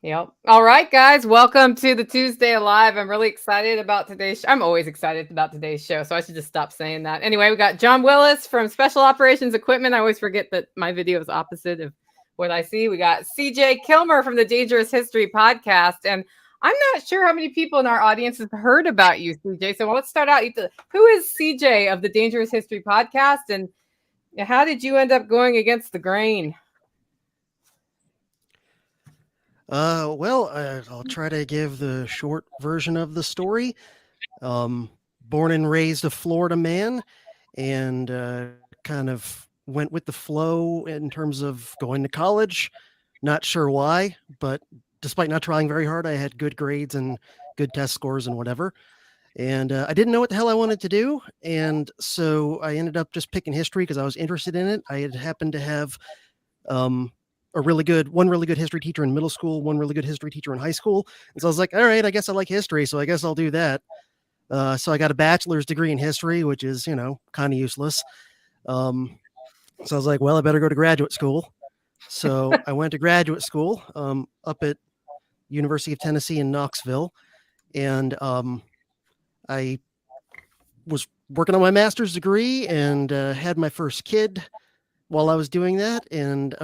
Yep. All right, guys. Welcome to the Tuesday Alive. I'm really excited about today's show. I'm always excited about today's show, so I should just stop saying that. Anyway, we got John Willis from Special Operations Equipment. I always forget that my video is opposite of what I see. We got CJ KIllmer from the Dangerous History podcast. And I'm not sure how many people in our audience have heard about you, CJ. So let's start out. Who is CJ of the Dangerous History podcast? And how did you end up going against the grain? I'll try to give the short version of the story. Born and raised a Florida man, and kind of went with the flow in terms of going to college. Not sure why, but despite not trying very hard, I had good grades and good test scores and whatever. And I didn't know what the hell I wanted to do, and so I ended up just picking history because I was interested in it. I had happened to have um, one really good history teacher in middle school, one really good history teacher in high school. And so I was like, all right, I guess I like history, so I guess I'll do that. So I got a bachelor's degree in history, which is, kind of useless. So I was like, well, I better go to graduate school. So I went to graduate school up at University of Tennessee in Knoxville, and I was working on my master's degree and had my first kid while I was doing that, and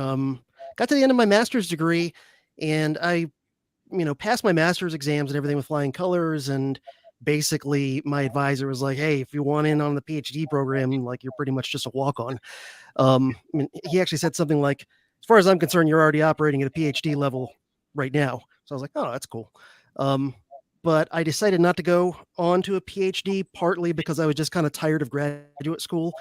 got to the end of my master's degree, and I, passed my master's exams and everything with flying colors. And basically, my advisor was like, "Hey, if you want in on the PhD program, like you're pretty much just a walk on." He actually said something like, "As far as I'm concerned, you're already operating at a PhD level right now." So I was like, "Oh, that's cool." But I decided not to go on to a PhD, partly because I was just kind of tired of graduate school,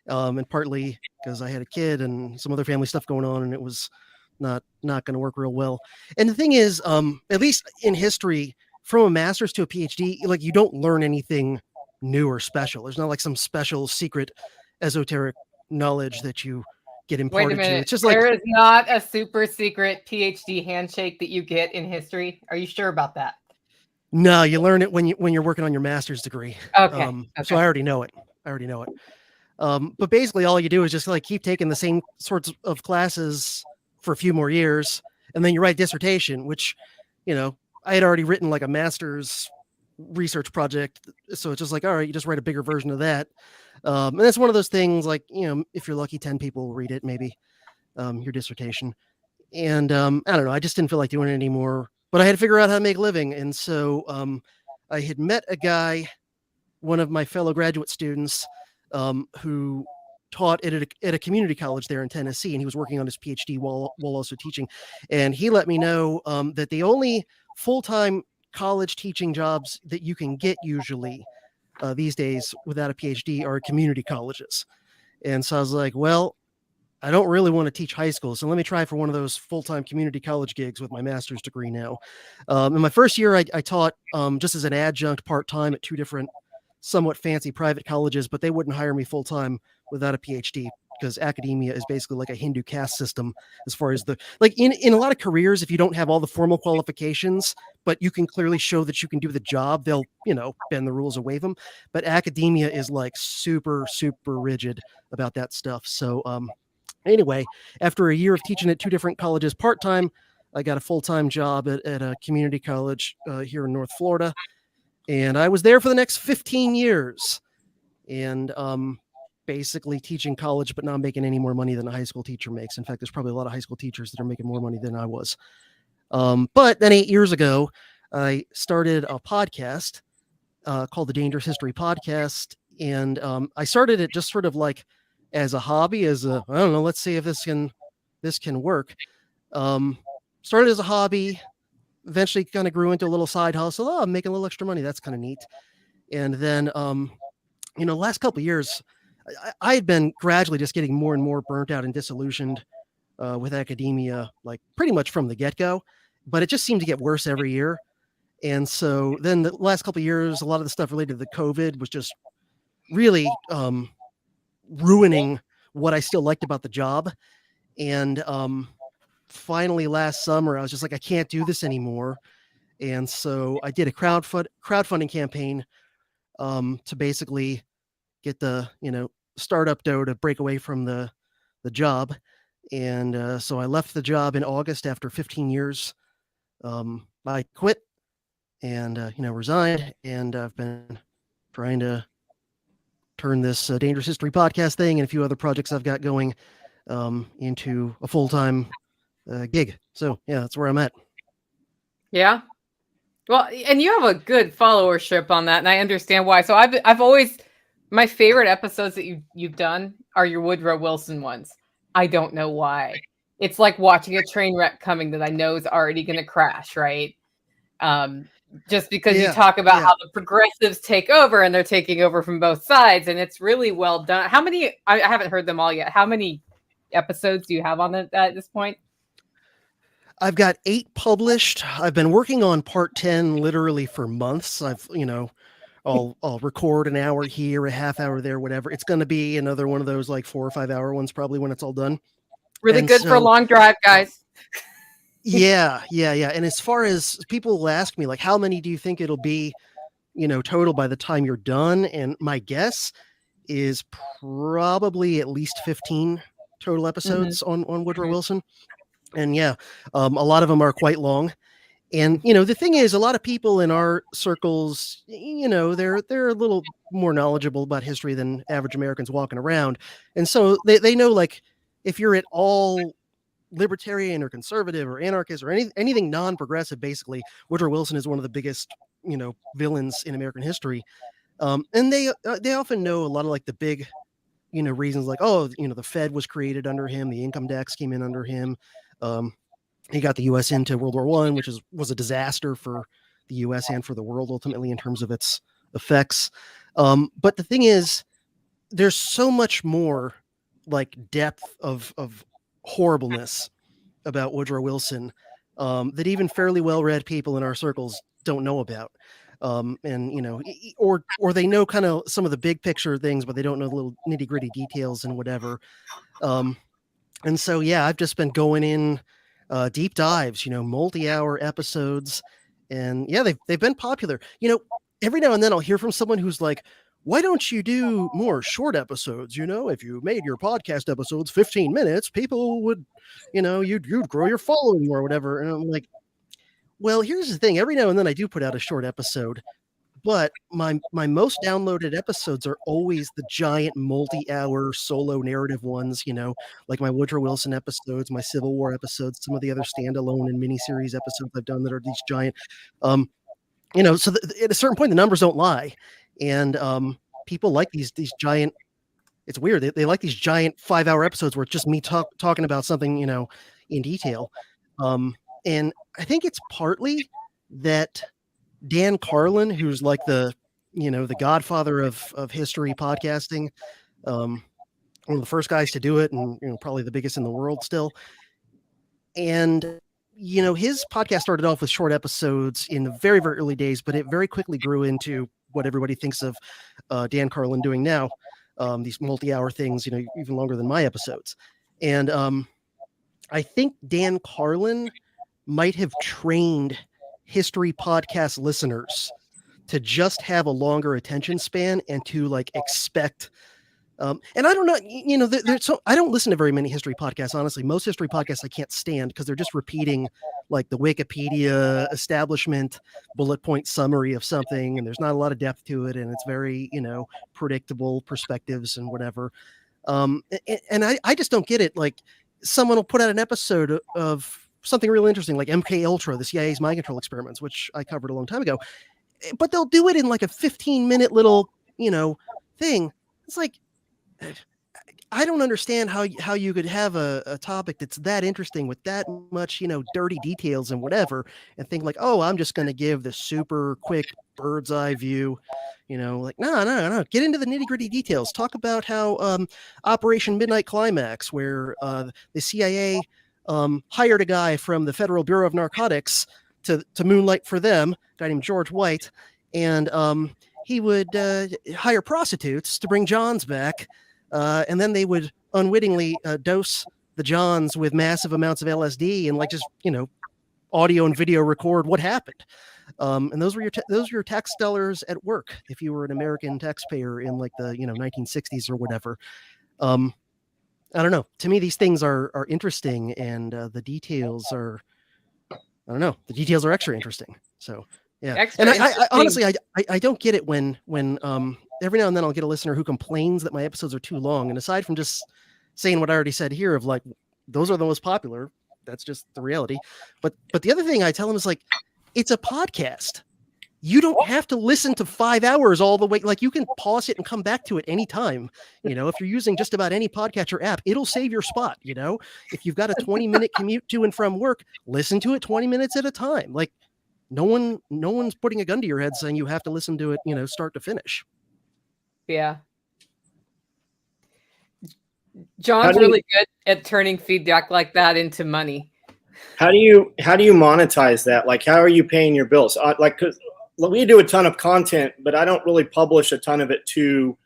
and partly because I had a kid and some other family stuff going on, and it was not going to work real well. And the thing is, at least in history, from a master's to a PhD, like you don't learn anything new or special. There's not like some special secret esoteric knowledge that you get Wait a imparted to. minute. It's just like, There is not a super secret PhD handshake that you get in history. Are you sure about that? no, you learn it when you're working on your master's degree. Okay. So Okay. I already know it. I already know it. But basically, all you do is just like keep taking the same sorts of classes for a few more years, and then you write dissertation, which, I had already written like a master's research project. So it's just like, all right, you just write a bigger version of that. And it's one of those things like, if you're lucky, 10 people will read it, maybe your dissertation. And I don't know, I just didn't feel like doing it anymore. But I had to figure out how to make a living. And so I had met a guy, one of my fellow graduate students, who taught at a community college there in Tennessee, and he was working on his PhD while also teaching. And he let me know that the only full-time college teaching jobs that you can get usually these days without a PhD are community colleges. And so I was like, well, I don't really want to teach high school, so let me try for one of those full-time community college gigs with my master's degree now. In my first year, I taught just as an adjunct part-time at two different somewhat fancy private colleges, but they wouldn't hire me full-time without a PhD because academia is basically like a Hindu caste system as far as in a lot of careers, if you don't have all the formal qualifications, but you can clearly show that you can do the job, they'll, bend the rules or waive them. But academia is like super, super rigid about that stuff. So, anyway, after a year of teaching at two different colleges part-time, I got a full-time job at a community college here in North Florida. And I was there for the next 15 years. And basically teaching college, but not making any more money than a high school teacher makes. In fact, there's probably a lot of high school teachers that are making more money than I was. But then 8 years ago, I started a podcast called the Dangerous History Podcast. And I started it just sort of like as a hobby, I don't know, let's see if this can work. Started as a hobby, eventually kind of grew into a little side hustle. Oh, I'm making a little extra money. That's kind of neat. And then, last couple of years, I had been gradually just getting more and more burnt out and disillusioned with academia, like pretty much from the get-go, but it just seemed to get worse every year. And so then the last couple of years, a lot of the stuff related to the COVID was just really ruining what I still liked about the job. And finally last summer, I was just like, I can't do this anymore. And so I did a crowdfunding campaign to basically get the, startup dough to break away from the job. And so I left the job in August after 15 years I quit and resigned, and I've been trying to turn this Dangerous History podcast thing and a few other projects I've got going into a full-time gig. So yeah, that's where I'm at. Yeah. Well, and you have a good followership on that, and I understand why. So I've always, my favorite episodes that you've done are your Woodrow Wilson ones. I don't know why. It's like watching a train wreck coming that I know is already going to crash, right? Just because you talk about how the progressives take over, and they're taking over from both sides, and it's really well done. How many? I haven't heard them all yet. How many episodes do you have on it at this point? I've got 8 published. I've been working on part 10 literally for months. I'll record an hour here, a half hour there, whatever. It's going to be another one of those like 4 or 5 hour ones probably when it's all done. Really good for a long drive, guys. Yeah. And as far as people will ask me, like, how many do you think it'll be, total by the time you're done? And my guess is probably at least 15 total episodes on Woodrow Wilson. And yeah, a lot of them are quite long. And, the thing is, a lot of people in our circles, they're a little more knowledgeable about history than average Americans walking around. And so they know, like, if you're at all libertarian or conservative or anarchist or anything non-progressive, basically, Woodrow Wilson is one of the biggest, villains in American history. And they often know a lot of like the big, reasons, like, oh, the Fed was created under him, the income tax came in under him. He got the U.S. into World War I, which was a disaster for the U.S. and for the world ultimately in terms of its effects. But the thing is, there's so much more like depth of horribleness about Woodrow Wilson that even fairly well-read people in our circles don't know about. And or they know kind of some of the big picture things, but they don't know the little nitty-gritty details and whatever. And so yeah, I've just been going in deep dives, multi-hour episodes, and yeah, they've been popular. Every now and then I'll hear from someone who's like, why don't you do more short episodes? If you made your podcast episodes 15 minutes, people would, you'd grow your following or whatever. And I'm like, well, here's the thing. Every now and then I do put out a short episode, but my most downloaded episodes are always the giant multi-hour solo narrative ones, like my Woodrow Wilson episodes, my Civil War episodes, some of the other standalone and miniseries episodes I've done that are these giant, so at a certain point, the numbers don't lie. And people like these giant, it's weird. They like these giant 5-hour episodes where it's just me talking about something, in detail. And I think it's partly that Dan Carlin, who's like the godfather of history podcasting, one of the first guys to do it, and probably the biggest in the world still. And his podcast started off with short episodes in the very, very early days, but it very quickly grew into what everybody thinks of Dan Carlin doing now, these multi-hour things, even longer than my episodes. And I think Dan Carlin might have trained history podcast listeners to just have a longer attention span and to like expect. And I don't know, so I don't listen to very many history podcasts, honestly. Most history podcasts I can't stand because they're just repeating like the Wikipedia establishment bullet point summary of something, and there's not a lot of depth to it, and it's very, predictable perspectives and whatever. And I just don't get it. Like, someone will put out an episode of something really interesting, like MK Ultra, the CIA's mind control experiments, which I covered a long time ago, but they'll do it in like a 15-minute little, thing. It's like, I don't understand how you could have a topic that's that interesting with that much, dirty details and whatever, and think like, oh, I'm just going to give the super quick bird's eye view, like, no, get into the nitty gritty details. Talk about how Operation Midnight Climax, where the CIA hired a guy from the Federal Bureau of Narcotics to moonlight for them, a guy named George White, and he would hire prostitutes to bring Johns back. And then they would unwittingly dose the Johns with massive amounts of LSD and like just, audio and video record what happened. And those were your tax dollars at work if you were an American taxpayer in like the 1960s or whatever. I don't know. To me, these things are interesting, and the details are don't know. The details are extra interesting. So yeah. Extra And I honestly, interesting. I don't get it when every now and then I'll get a listener who complains that my episodes are too long. And aside from just saying what I already said here of like, those are the most popular, that's just the reality. But the other thing I tell them is like, it's a podcast. You don't have to listen to 5 hours all the way. Like you can pause it and come back to it anytime. You know, if you're using just about any podcatcher app, it'll save your spot. You know, if you've got a 20-minute commute to and from work, listen to it 20 minutes at a time. Like no one's putting a gun to your head saying you have to listen to it, you know, start to finish. Yeah. John's really good at turning feedback like that into money. How do you monetize that? Like, how are you paying your bills? Like, 'cause we do a ton of content, but I don't really publish a ton of it to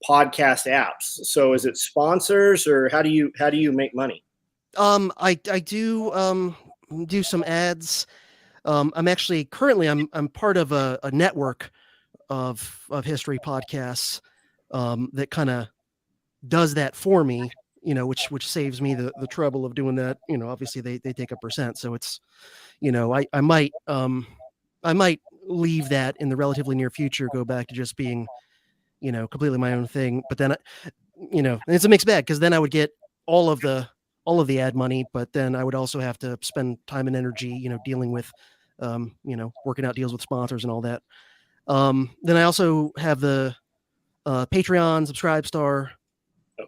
podcast apps. So is it sponsors, or how do you make money? I do some ads. I'm actually currently I'm part of a network of history podcasts that kind of does that for me, you know, which saves me the trouble of doing that. You know, obviously they take a percent, so it's, you know, I might leave that in the relatively near future, go back to just being, you know, completely my own thing. But then, you know, and it's a mixed bag because then I would get all of the ad money, but then I would also have to spend time and energy, you know, dealing with, you know, working out deals with sponsors and all that. Then I also have the Patreon, Subscribestar,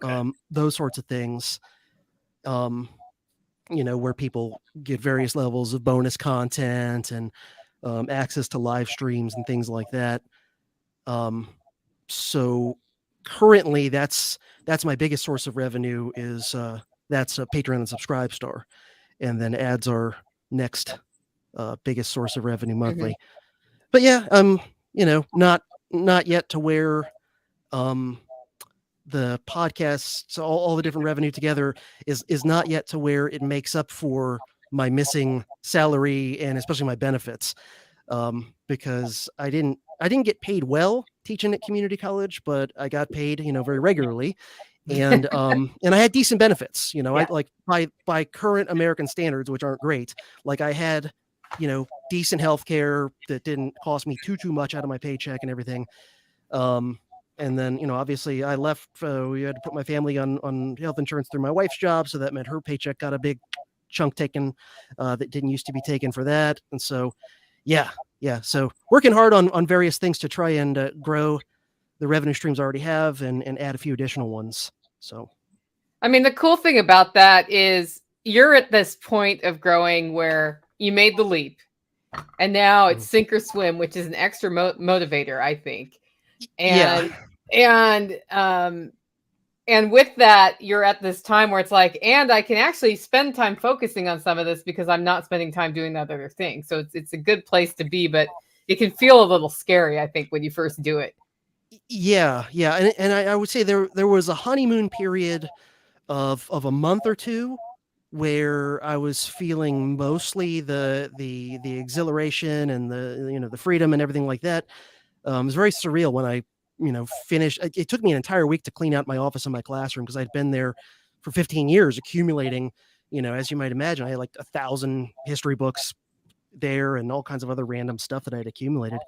Okay. those sorts of things. You know, where people get various levels of bonus content and access to live streams and things like that. So currently that's my biggest source of revenue is that's a Patreon and Subscribestar, and then ads are next biggest source of revenue monthly. Mm-hmm. But yeah, you know, not yet to where the podcasts, all the different revenue together is not yet to where it makes up for my missing salary and especially my benefits. Because I didn't get paid well teaching at community college, but I got paid, you know, very regularly. And and I had decent benefits, you know, yeah. I like by current American standards, which aren't great. Like I had, you know, decent health care that didn't cost me too much out of my paycheck and everything. And then, you know, obviously I left, we had to put my family on health insurance through my wife's job. So that meant her paycheck got a big chunk taken that didn't used to be taken for that. And so, yeah. So working hard on various things to try and grow the revenue streams I already have and add a few additional ones. So, I mean, the cool thing about that is you're at this point of growing where you made the leap and now it's sink or swim, which is an extra motivator, I think. And, yeah. And with that, you're at this time where it's like, and I can actually spend time focusing on some of this because I'm not spending time doing that other thing. So it's a good place to be, but it can feel a little scary, I think, when you first do it. Yeah. And I would say there was a honeymoon period of a month or two where I was feeling mostly the exhilaration and the, you know, the freedom and everything like that. It was very surreal when I, you know, finished. It took me an entire week to clean out my office and my classroom because I'd been there for 15 years accumulating, you know, as you might imagine, I had like 1,000 history books there and all kinds of other random stuff that I'd accumulated.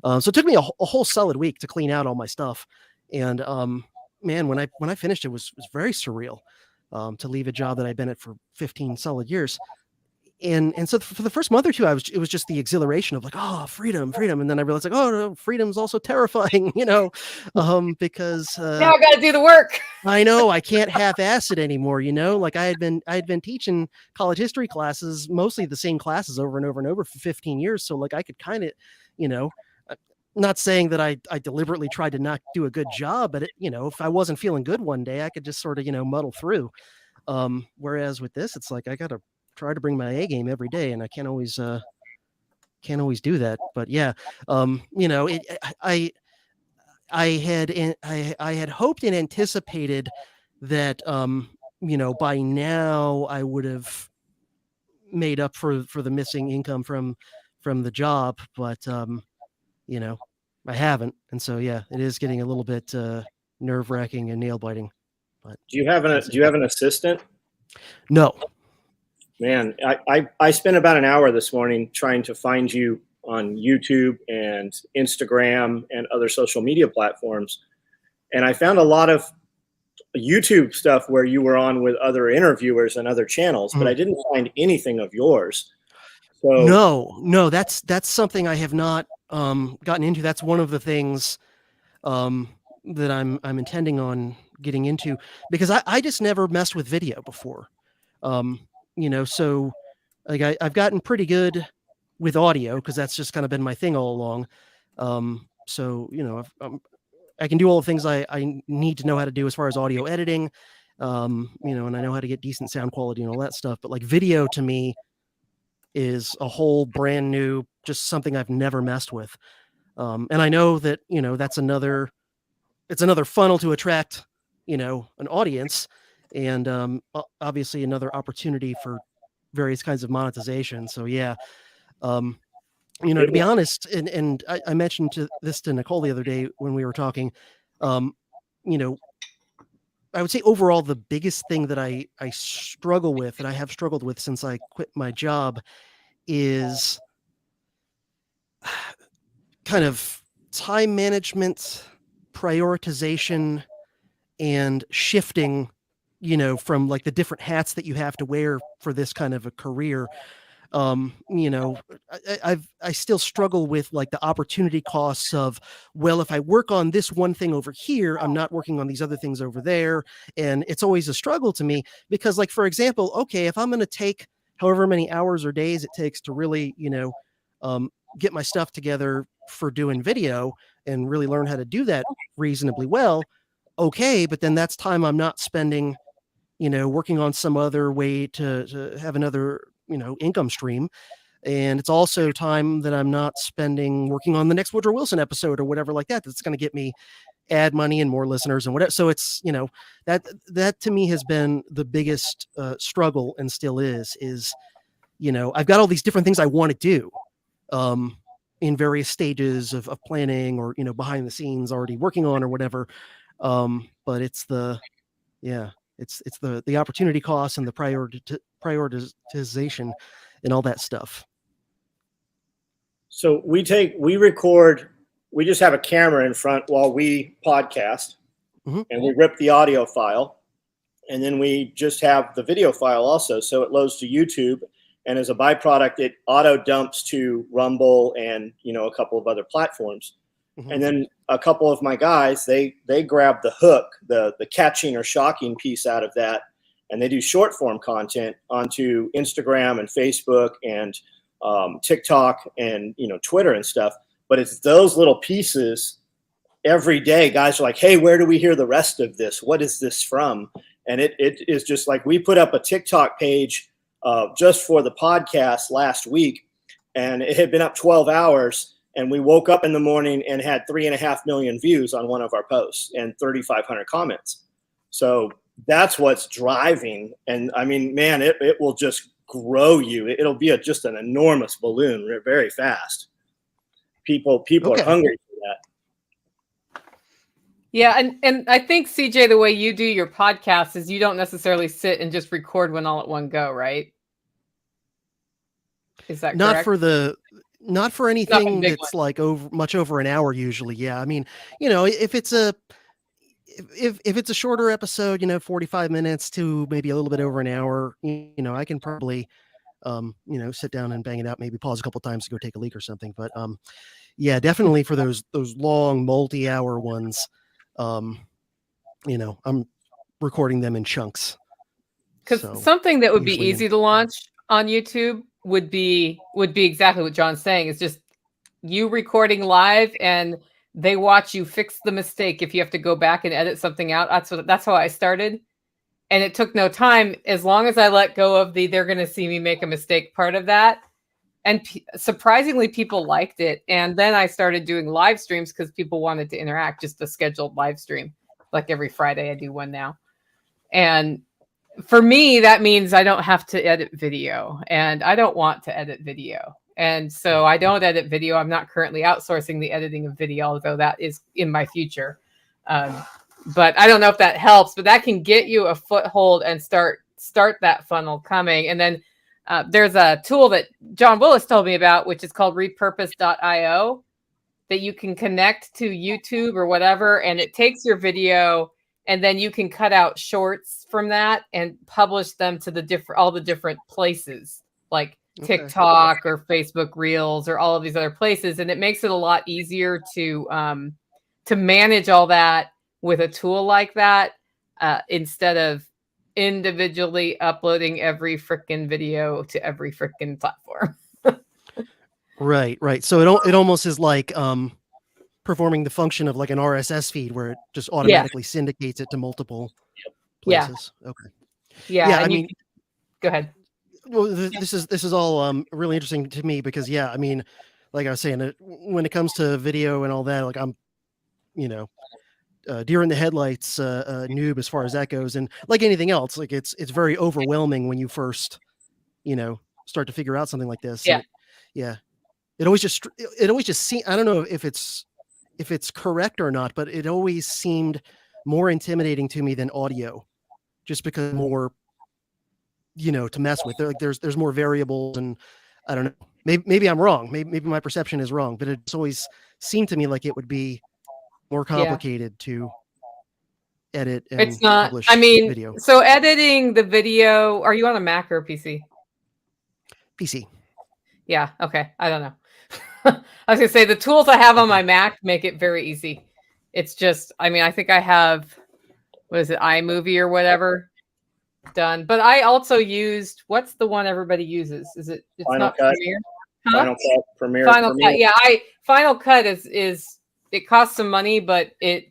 So it took me a whole solid week to clean out all my stuff. And man, when I finished, it was very surreal to leave a job that I'd been at for 15 solid years. And so for the first month or two, it was just the exhilaration of like, oh, freedom. And then I realized like, oh, no, freedom's also terrifying, you know, because now I got to do the work. I know I can't half-ass it anymore. You know, like I had been teaching college history classes, mostly the same classes over and over and over for 15 years. So like I could kind of, you know, not saying that I deliberately tried to not do a good job, but it, you know, if I wasn't feeling good one day, I could just sort of, you know, muddle through. Whereas with this, it's like I got to try to bring my A game every day, and I can't always do that. But yeah, you know, I had hoped and anticipated that you know, by now I would have made up for the missing income from the job, but you know, I haven't, and so yeah, it is getting a little bit nerve-wracking and nail-biting. But do you have an assistant? No. Man, I spent about an hour this morning trying to find you on YouTube and Instagram and other social media platforms. And I found a lot of YouTube stuff where you were on with other interviewers and other channels, but I didn't find anything of yours. So No, that's something I have not gotten into. That's one of the things that I'm intending on getting into, because I just never messed with video before. So like I've gotten pretty good with audio because that's just kind of been my thing all along. So I can do all the things I need to know how to do as far as audio editing, and I know how to get decent sound quality and all that stuff. But like video to me is a whole brand new, just something I've never messed with. And I know that, it's another funnel to attract, an audience, and obviously another opportunity for various kinds of monetization. So yeah, to be honest, and I mentioned this to Nicole the other day when we were talking, I would say overall the biggest thing that I struggle with, and I have struggled with since I quit my job, is kind of time management, prioritization, and shifting, from like the different hats that you have to wear for this kind of a career. I still struggle with like the opportunity costs of, well, if I work on this one thing over here, I'm not working on these other things over there. And it's always a struggle to me because, like, for example, okay, if I'm going to take however many hours or days it takes to really, get my stuff together for doing video and really learn how to do that reasonably well. Okay. But then that's time I'm not spending, working on some other way to have another, income stream. And it's also time that I'm not spending working on the next Woodrow Wilson episode or whatever like that. That's going to get me ad money and more listeners and whatever. So it's, that to me has been the biggest struggle, and still is, I've got all these different things I want to do in various stages of planning or, behind the scenes already working on or whatever. But it's it's the opportunity costs and the prioritization and all that stuff. So we record, we just have a camera in front while we podcast, and we rip the audio file, and then we just have the video file also. So it loads to YouTube, and as a byproduct, it auto dumps to Rumble and, a couple of other platforms. And then a couple of my guys, they grab the hook, the catching or shocking piece out of that, and they do short form content onto Instagram and Facebook and TikTok and, Twitter and stuff. But it's those little pieces every day. Guys are like, hey, where do we hear the rest of this? What is this from? And it is just like, we put up a TikTok page just for the podcast last week, and it had been up 12 hours. And we woke up in the morning and had 3.5 million views on one of our posts and 3,500 comments. So that's what's driving. And I mean, man, it will just grow you. It'll be just an enormous balloon very fast. People are hungry for that. Yeah. And I think, CJ, the way you do your podcast is you don't necessarily sit and just record one all at one go, right? Is that correct? Not for anything that's like much over an hour usually. Yeah. I mean, if it's a shorter episode, 45 minutes to maybe a little bit over an hour, I can probably, sit down and bang it out, maybe pause a couple times to go take a leak or something. But, yeah, definitely for those long multi-hour ones, I'm recording them in chunks. Because something that would be easy to launch on YouTube would be exactly what John's saying. It's just you recording live and they watch you fix the mistake if you have to go back and edit something out. That's how I started. And it took no time as long as I let go of they're going to see me make a mistake part of that. And surprisingly, people liked it. And then I started doing live streams because people wanted to interact, just a scheduled live stream. Like every Friday, I do one now. And for me, that means I don't have to edit video, and I don't want to edit video. And so I don't edit video. I'm not currently outsourcing the editing of video, although that is in my future. But I don't know if that helps, but that can get you a foothold and start that funnel coming. And then there's a tool that John Willis told me about, which is called repurpose.io, that you can connect to YouTube or whatever, and it takes your video, and then you can cut out shorts from that and publish them to all the different places, like TikTok or Facebook Reels or all of these other places, and it makes it a lot easier to manage all that with a tool like that, instead of individually uploading every freaking video to every freaking platform. Right. So it almost is like performing the function of like an RSS feed where it just automatically syndicates it to multiple places. Okay. Yeah. I mean, go ahead. Well, this is all really interesting to me because I mean, like I was saying, when it comes to video and all that, like I'm, deer in the headlights noob as far as that goes, and like anything else, like it's very overwhelming when you first, start to figure out something like this. Yeah. It always just seemed, I don't know if it's correct or not, but it always seemed more intimidating to me than audio, just because more, to mess with. There's more variables, and I don't know. Maybe I'm wrong. Maybe my perception is wrong, but it's always seemed to me like it would be more complicated to edit and it's not. publish I mean, video. So editing the video. Are you on a Mac or a PC? PC. Yeah. Okay. I don't know. I was gonna say the tools I have on my Mac make it very easy. It's just, I mean, I think I have, what is it, iMovie or whatever done. But I also used, what's the one everybody uses? It's Final not Cut. Premiere? Final Cut, Premiere. Final Cut. Yeah, Final Cut is it costs some money, but it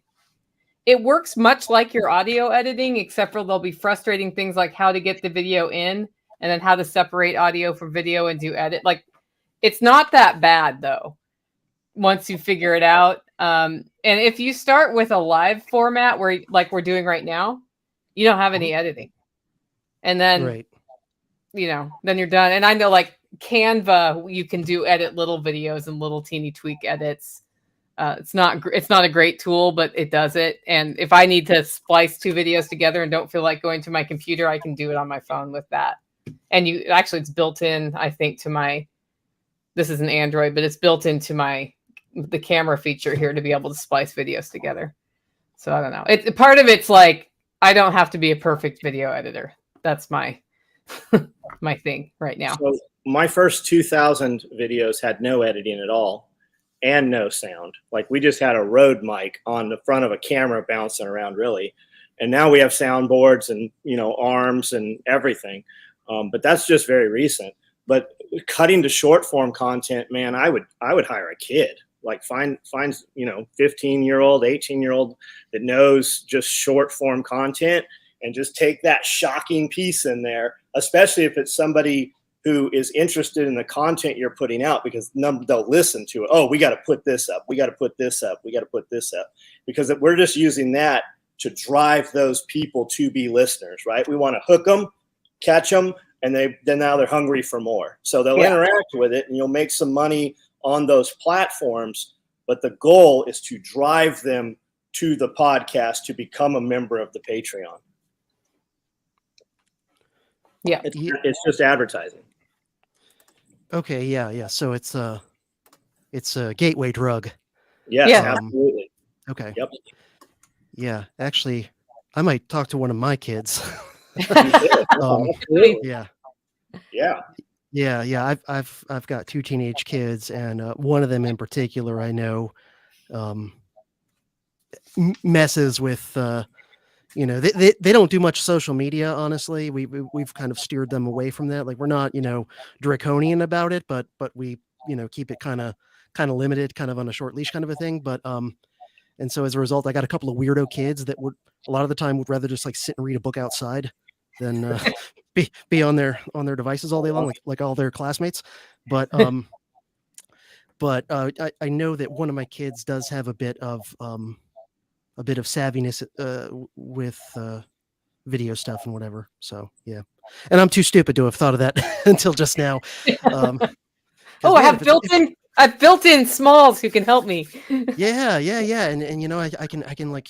works much like your audio editing, except for there'll be frustrating things like how to get the video in and then how to separate audio from video and do edit. Like, it's not that bad though, once you figure it out. And if you start with a live format where, like we're doing right now, you don't have any editing. And then, then you're done. And I know like Canva, you can edit little videos and little teeny tweak edits. It's not a great tool, but it does it. And if I need to splice two videos together and don't feel like going to my computer, I can do it on my phone with that. And it's built in, I think, this is an Android, but it's built into the camera feature here to be able to splice videos together. So I don't know. Part of it's like, I don't have to be a perfect video editor. That's my thing right now. So my first 2,000 videos had no editing at all and no sound. Like we just had a Rode mic on the front of a camera bouncing around really. And now we have soundboards and, arms and everything. But that's just very recent. But cutting to short form content, man, I would hire a kid. Like find 15-year-old, 18-year-old that knows just short form content and just take that shocking piece in there, especially if it's somebody who is interested in the content you're putting out, because they'll listen to it. Oh, we got to put this up. We got to put this up. We got to put this up, because we're just using that to drive those people to be listeners, right? We want to hook them, catch them, and then now they're hungry for more. So they'll interact with it, and you'll make some money on those platforms. But the goal is to drive them to the podcast to become a member of the Patreon. Yeah, it's just advertising. Okay, yeah. So it's a gateway drug. Yes, absolutely. Okay. Yep. Yeah, actually, I might talk to one of my kids. Yeah. I've got two teenage kids, and one of them in particular I know messes with. They don't do much social media. Honestly, we've kind of steered them away from that. Like we're not draconian about it, but we keep it kind of limited, kind of on a short leash kind of a thing. But and so as a result, I got a couple of weirdo kids that would a lot of the time would rather just like sit and read a book outside than be on their devices all day long, like all their classmates. But I know that one of my kids does have a bit of savviness with video stuff and whatever. So yeah, and I'm too stupid to have thought of that until just now. I've built in Smalls who can help me. Yeah, and I can like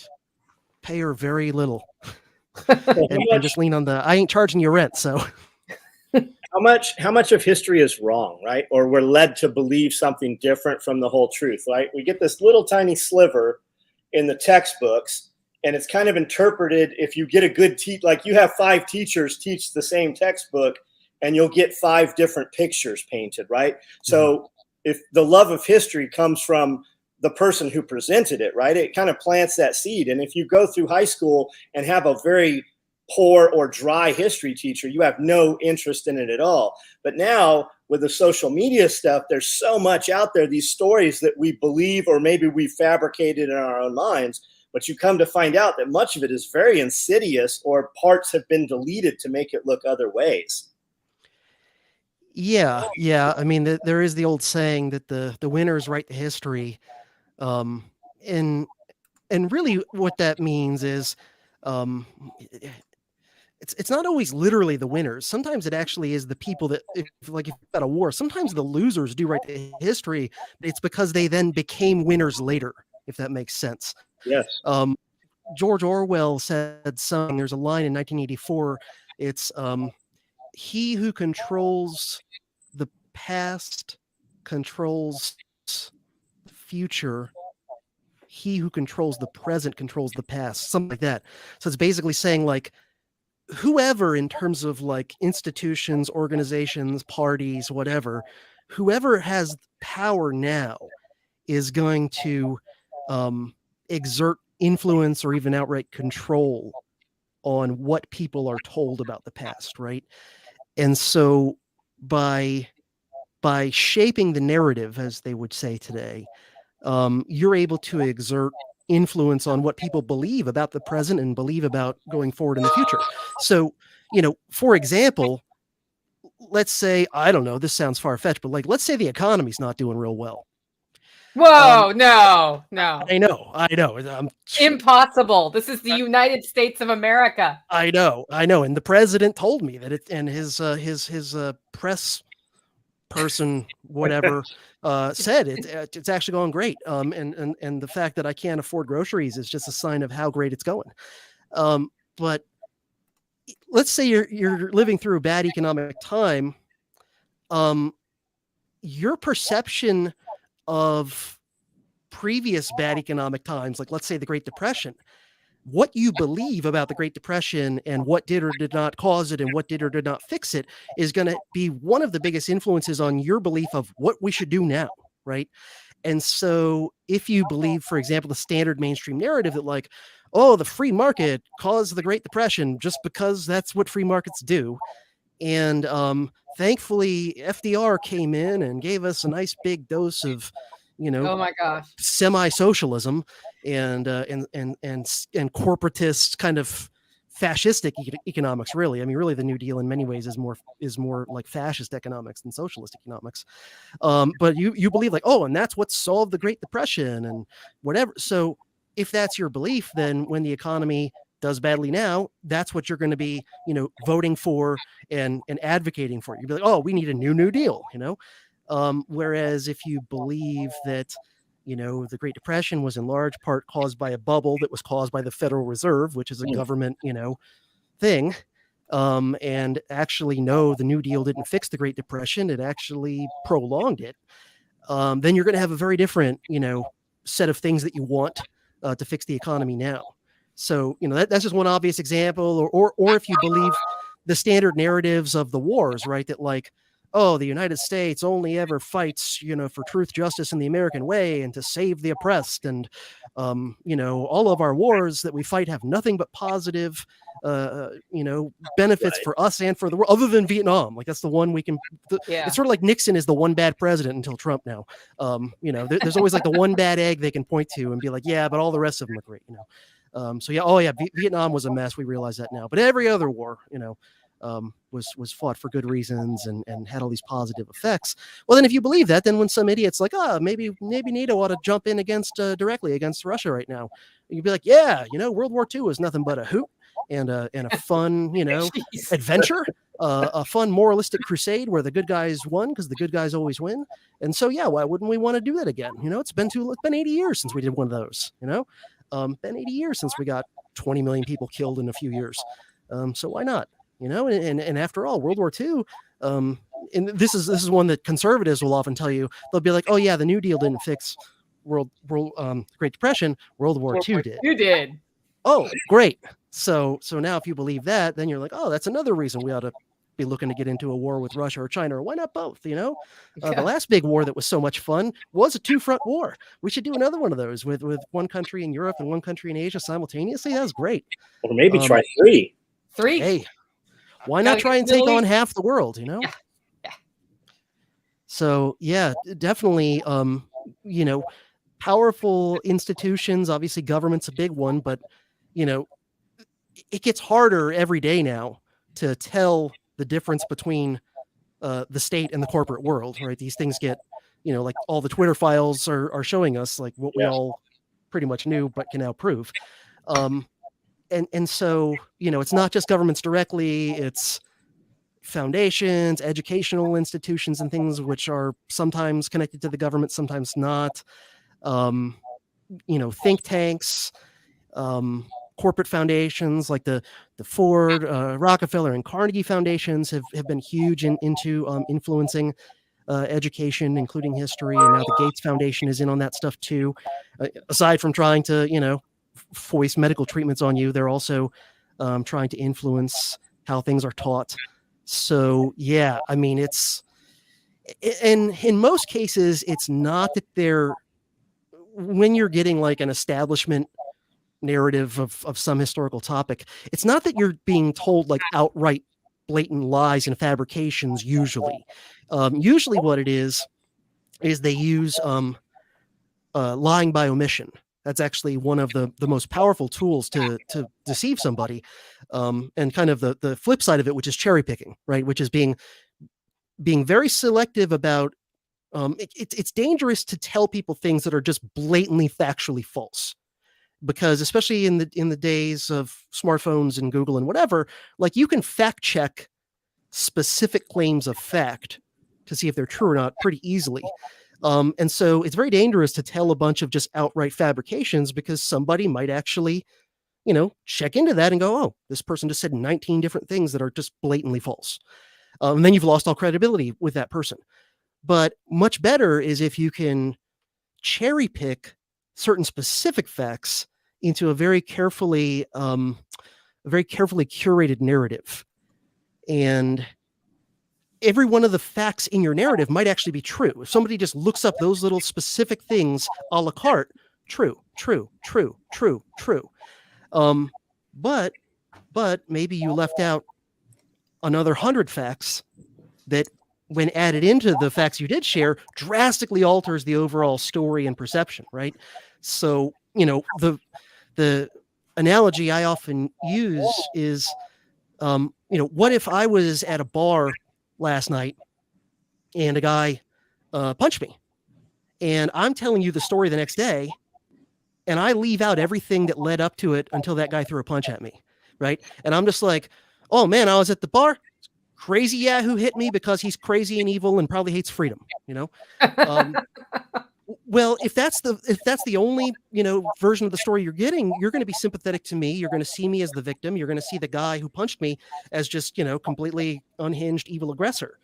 pay her very little. and just lean on I ain't charging you rent, so. how much of history is wrong, right? Or we're led to believe something different from the whole truth, right? We get this little tiny sliver in the textbooks, and it's kind of interpreted. If you get a good like you have 5 teachers teach the same textbook, and you'll get 5 different pictures painted, right? So if the love of history comes from the person who presented it, right, it kind of plants that seed. And if you go through high school and have a very poor or dry history teacher, you have no interest in it at all. But now with the social media stuff, there's so much out there, these stories that we believe, or maybe we fabricated in our own minds, but you come to find out that much of it is very insidious, or parts have been deleted to make it look other ways. Yeah. I mean, there is the old saying that the winners write the history. And really what that means is, it's not always literally the winners. Sometimes it actually is the people that, if you've got a war, sometimes the losers do write the history. It's because they then became winners later, if that makes sense. Yes. George Orwell said something, there's a line in 1984. It's, he who controls the past controls the future. He who controls the present controls the past, something like that. So it's basically saying, like, whoever, in terms of like institutions, organizations, parties, whatever, whoever has power now is going to exert influence or even outright control on what people are told about the past, right? And so by shaping the narrative, as they would say today, you're able to exert influence on what people believe about the present and believe about going forward in the future. So, for example, let's say, I don't know, this sounds far-fetched, but like, let's say the economy's not doing real well. Whoa, no. I know. Impossible. This is the United States of America. I know. And the president told me that and his press person, whatever, said it's actually going great. And the fact that I can't afford groceries is just a sign of how great it's going. But let's say you're living through a bad economic time. Your perception of previous bad economic times, like let's say the Great Depression, what you believe about the Great Depression and what did or did not cause it and what did or did not fix it is going to be one of the biggest influences on your belief of what we should do now, right? And so if you believe, for example, the standard mainstream narrative that like, oh, the free market caused the Great Depression just because that's what free markets do. And thankfully, FDR came in and gave us a nice big dose of, oh my gosh, semi-socialism and corporatist kind of fascistic economics. Really, I mean, really, the New Deal in many ways is more like fascist economics than socialist economics. But you believe like, oh, and that's what solved the Great Depression and whatever. So if that's your belief, then when the economy does badly now, that's what you're going to be, voting for and advocating for. You'd be like, oh, we need a New Deal, whereas if you believe that, the Great Depression was in large part caused by a bubble that was caused by the Federal Reserve, which is a government, thing, and actually, no, the New Deal didn't fix the Great Depression. It actually prolonged it. Then you're going to have a very different, set of things that you want to fix the economy now. So, that's just one obvious example. Or if you believe the standard narratives of the wars, right? That like, oh, the United States only ever fights, for truth, justice, and the American way, and to save the oppressed. And, all of our wars that we fight have nothing but positive, benefits for us and for the world, other than Vietnam. Like that's the one we can. It's sort of like Nixon is the one bad president until Trump now. There's always like the one bad egg they can point to and be like, yeah, but all the rest of them are great. Vietnam was a mess. We realize that now. But every other war, was fought for good reasons and had all these positive effects. Well, then if you believe that, then when some idiot's like, maybe NATO ought to jump in directly against Russia right now, you'd be like, yeah, World War II was nothing but a hoot and a fun, adventure, a fun moralistic crusade where the good guys won because the good guys always win. And so, yeah, why wouldn't we want to do that again? It's been 80 years since we did one of those, been 80 years since we got 20 million people killed in a few years. So why not? And after all, World War II, And this is one that conservatives will often tell you. They'll be like, "Oh yeah, the New Deal didn't fix Great Depression. World War II did." You did. Oh, great. So now if you believe that, then you're like, oh, that's another reason we ought to be looking to get into a war with Russia or China, or why not both? The last big war that was so much fun was a two-front war. We should do another one of those with one country in Europe and one country in Asia simultaneously. That was great. Or maybe try three. Hey, why not try and take on half the world? Yeah. So yeah, definitely. Powerful institutions. Obviously, government's a big one, but it gets harder every day now to tell the difference between the state and the corporate world, right? These things get, like all the Twitter files are showing us, like what we all pretty much knew, but can now prove. And so, it's not just governments directly, it's foundations, educational institutions, and things which are sometimes connected to the government, sometimes not. Think tanks, corporate foundations like the Ford, Rockefeller, and Carnegie foundations have been huge into influencing education, including history, and now the Gates Foundation is in on that stuff too. Aside from trying to, foist medical treatments on you, they're also trying to influence how things are taught. So yeah, I mean, it's in most cases, it's not that they're, when you're getting like an establishment narrative of some historical topic, it's not that you're being told like outright blatant lies and fabrications. Usually what it is they use lying by omission. That's actually one of the most powerful tools to deceive somebody. And kind of the flip side of it, which is cherry picking, right? Which is being very selective about. It's dangerous to tell people things that are just blatantly factually false, because especially in the days of smartphones and Google and whatever, like you can fact check specific claims of fact to see if they're true or not pretty easily. And so it's very dangerous to tell a bunch of just outright fabrications, because somebody might actually, check into that and go, oh, this person just said 19 different things that are just blatantly false. And then you've lost all credibility with that person. But much better is if you can cherry pick certain specific facts into a very carefully curated narrative. And every one of the facts in your narrative might actually be true. If somebody just looks up those little specific things a la carte, true. But maybe you left out another 100 facts that, when added into the facts you did share, drastically alters the overall story and perception, right? So, the analogy I often use is, what if I was at a bar last night and a guy punched me, and I'm telling you the story the next day, and I leave out everything that led up to it until that guy threw a punch at me, right? And I'm just like, oh man, I was at the bar. Crazy Yahoo hit me because he's crazy and evil and probably hates freedom. Well, if that's the only version of the story you're getting, you're going to be sympathetic to me. You're going to see me as the victim. You're going to see the guy who punched me as just completely unhinged evil aggressor.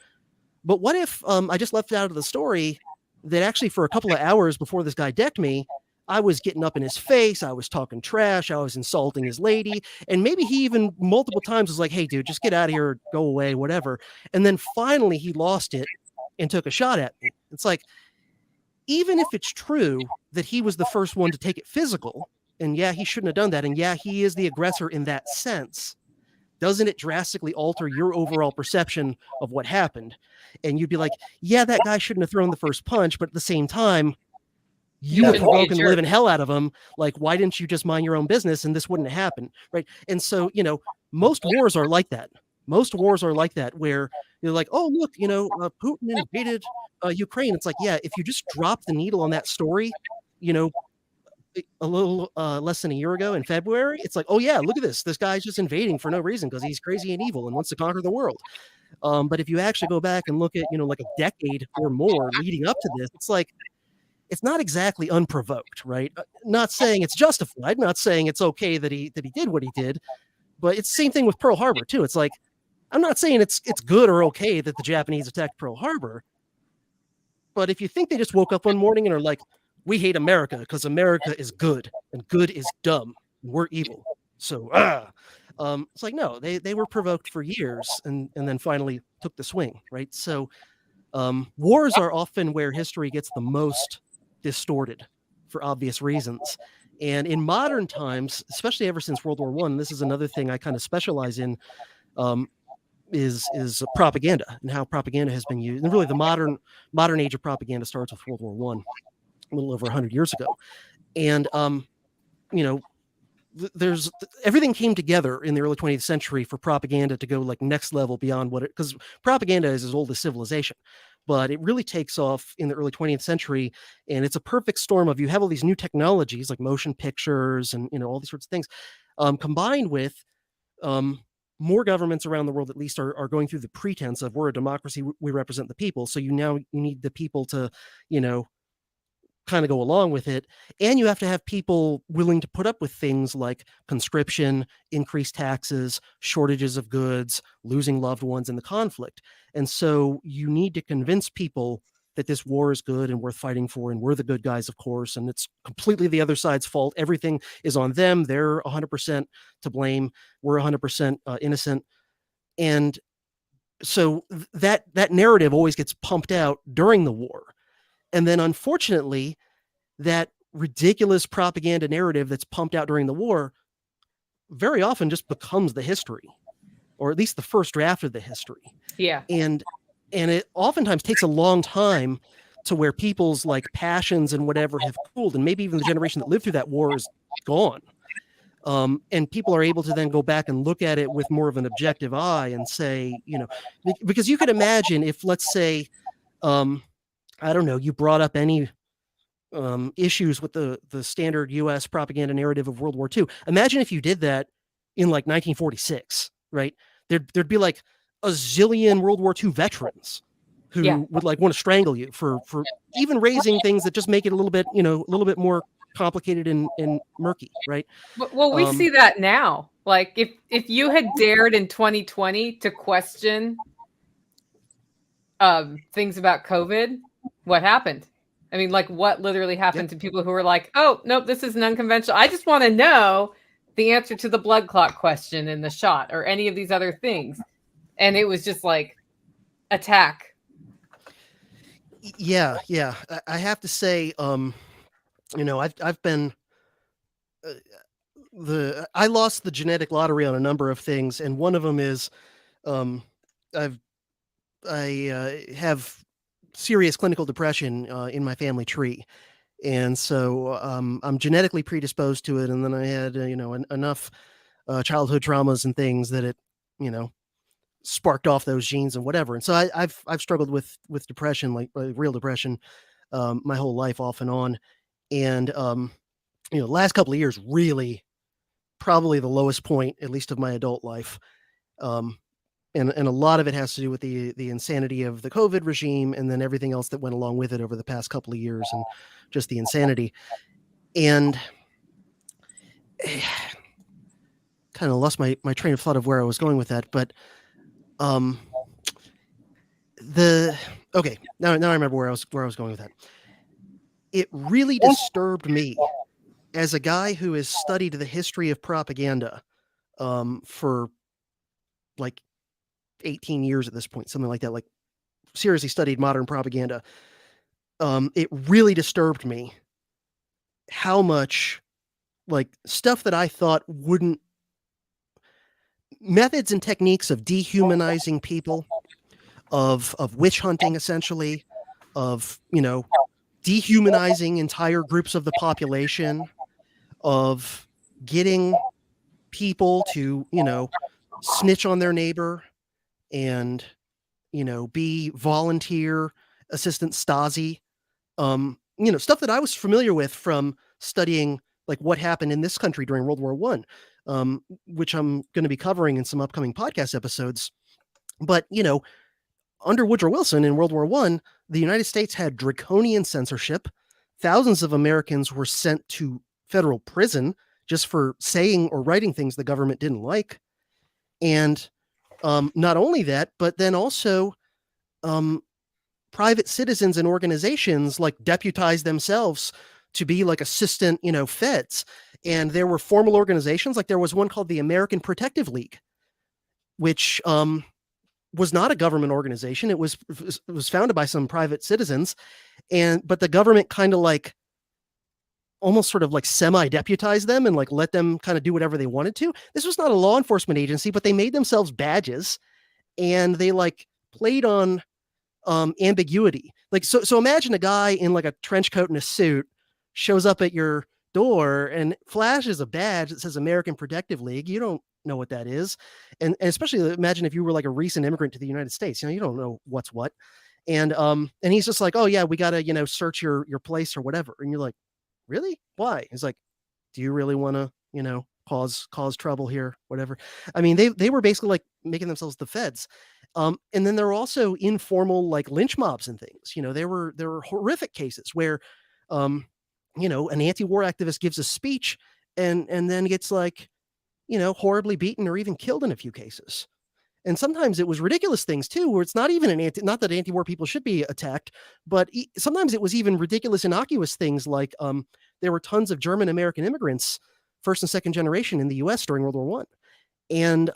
But what if I just left out of the story that actually for a couple of hours before this guy decked me, I was getting up in his face, I was talking trash, I was insulting his lady, and maybe he even multiple times was like, hey, dude, just get out of here, go away, whatever. And then finally he lost it and took a shot at me. It's like, even if it's true that he was the first one to take it physical, and yeah, he shouldn't have done that, and yeah, he is the aggressor in that sense, doesn't it drastically alter your overall perception of what happened? And you'd be like, yeah, that guy shouldn't have thrown the first punch, but at the same time, you have broken the living hell out of him. Like, why didn't you just mind your own business and this wouldn't happen, right? And so, most wars are like that. Most wars are like that, where you're like, oh, look, Putin invaded Ukraine. It's like, yeah, if you just drop the needle on that story, a little less than a year ago in February, it's like, oh yeah, look at this. This guy's just invading for no reason because he's crazy and evil and wants to conquer the world. But if you actually go back and look at, like a decade or more leading up to this, it's like, it's not exactly unprovoked, right? Not saying it's justified, not saying it's okay that he did what he did, but it's the same thing with Pearl Harbor too. It's like, I'm not saying it's good or okay that the Japanese attacked Pearl Harbor, but if you think they just woke up one morning and are like, we hate America because America is good and good is dumb and we're evil, so it's like, no, they were provoked for years and then finally took the swing, right? So wars are often where history gets the most distorted for obvious reasons. And in modern times, especially ever since World War I, this is another thing I kind of specialize in, is propaganda and how propaganda has been used. And really the modern age of propaganda starts with World War I, a little over 100 years ago. And, there's everything came together in the early 20th century for propaganda to go like next level beyond because propaganda is as old as civilization, but it really takes off in the early 20th century. And it's a perfect storm of, you have all these new technologies like motion pictures and, all these sorts of things, combined with, more governments around the world, at least, are going through the pretense of, we're a democracy, we represent the people. So you need the people to, kind of go along with it. And you have to have people willing to put up with things like conscription, increased taxes, shortages of goods, losing loved ones in the conflict. And so you need to convince people that this war is good and worth fighting for, and we're the good guys, of course, and it's completely the other side's fault. Everything is on them. They're 100% to blame. We're 100% innocent. And so that narrative always gets pumped out during the war. And then, unfortunately, that ridiculous propaganda narrative that's pumped out during the war very often just becomes the history, or at least the first draft of the history. Yeah. And it oftentimes takes a long time to where people's like passions and whatever have cooled, and maybe even the generation that lived through that war is gone. And people are able to then go back and look at it with more of an objective eye and say, because you could imagine if, let's say, I don't know, you brought up any issues with the standard U.S. propaganda narrative of World War II. Imagine if you did that in like 1946, right? There'd be like a zillion World War II veterans who would like want to strangle you for even raising things that just make it a little bit more complicated and murky, right? Well, we see that now. Like if you had dared in 2020 to question things about COVID, what happened? I mean, like, what literally happened to people who were like, oh, nope, this is an unconventional. I just want to know the answer to the blood clot question in the shot or any of these other things. And it was just like attack. Yeah. I have to say, I've been, I lost the genetic lottery on a number of things. And one of them is, I have serious clinical depression in my family tree. And so I'm genetically predisposed to it. And then I had, enough childhood traumas and things that it, sparked off those genes and whatever. And so I've struggled with depression, like real depression, my whole life off and on. And, the last couple of years, really probably the lowest point, at least of my adult life. And a lot of it has to do with the insanity of the COVID regime and then everything else that went along with it over the past couple of years and just the insanity. And kind of lost my train of thought of where I was going with that. But now I remember where I was going with that. It really disturbed me as a guy who has studied the history of propaganda for like 18 years at this point, something like that, like seriously studied modern propaganda. It really disturbed me how much like stuff that I thought wouldn't, methods and techniques of dehumanizing people, of witch hunting, essentially, of, dehumanizing entire groups of the population, of getting people to, snitch on their neighbor and, be volunteer assistant Stasi, stuff that I was familiar with from studying like what happened in this country during World War I, which I'm going to be covering in some upcoming podcast episodes. But, under Woodrow Wilson in World War I, the United States had draconian censorship. Thousands of Americans were sent to federal prison just for saying or writing things the government didn't like. And Not only that, but then also private citizens and organizations like deputize themselves to be like assistant, feds. And there were formal organizations, like there was one called the American Protective League, which was not a government organization. It was founded by some private citizens, but the government kind of like almost sort of like semi-deputized them and like let them kind of do whatever they wanted to. This was not a law enforcement agency, but they made themselves badges, and they like played on ambiguity. Like, so imagine a guy in like a trench coat and a suit shows up at your door and flashes a badge that says American Protective League. You don't know what that is. And especially imagine if you were like a recent immigrant to the United States, you don't know what's what. And he's just like, oh yeah, we got to, search your place or whatever. And you're like, really? Why? He's like, do you really want to, cause trouble here, whatever. I mean, they were basically like making themselves the feds. And then there were also informal like lynch mobs and things. There were horrific cases where, an anti-war activist gives a speech and then gets like, horribly beaten or even killed in a few cases. And sometimes it was ridiculous things too, where it's not even not that anti-war people should be attacked, but sometimes it was even ridiculous, innocuous things like there were tons of German American immigrants, first and second generation in the U.S. during World War I. And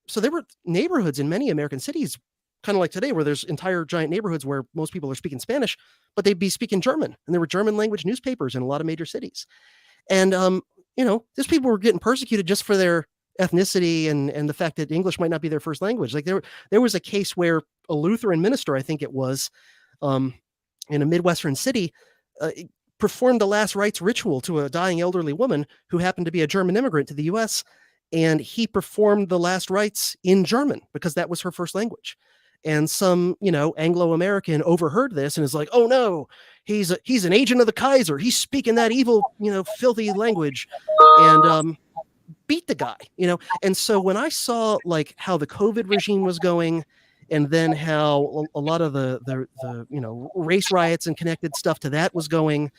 so there were neighborhoods in many American cities, kind of like today, where there's entire giant neighborhoods where most people are speaking Spanish, but they'd be speaking German. And there were German language newspapers in a lot of major cities. And, these people were getting persecuted just for their ethnicity and the fact that English might not be their first language. Like there was a case where a Lutheran minister, I think it was, in a Midwestern city, performed the last rites ritual to a dying elderly woman who happened to be a German immigrant to the U.S. And he performed the last rites in German because that was her first language. And some, Anglo-American overheard this and is like, oh no, he's an agent of the Kaiser. He's speaking that evil, filthy language, and beat the guy, And so when I saw like how the COVID regime was going, and then how a lot of the race riots and connected stuff to that was going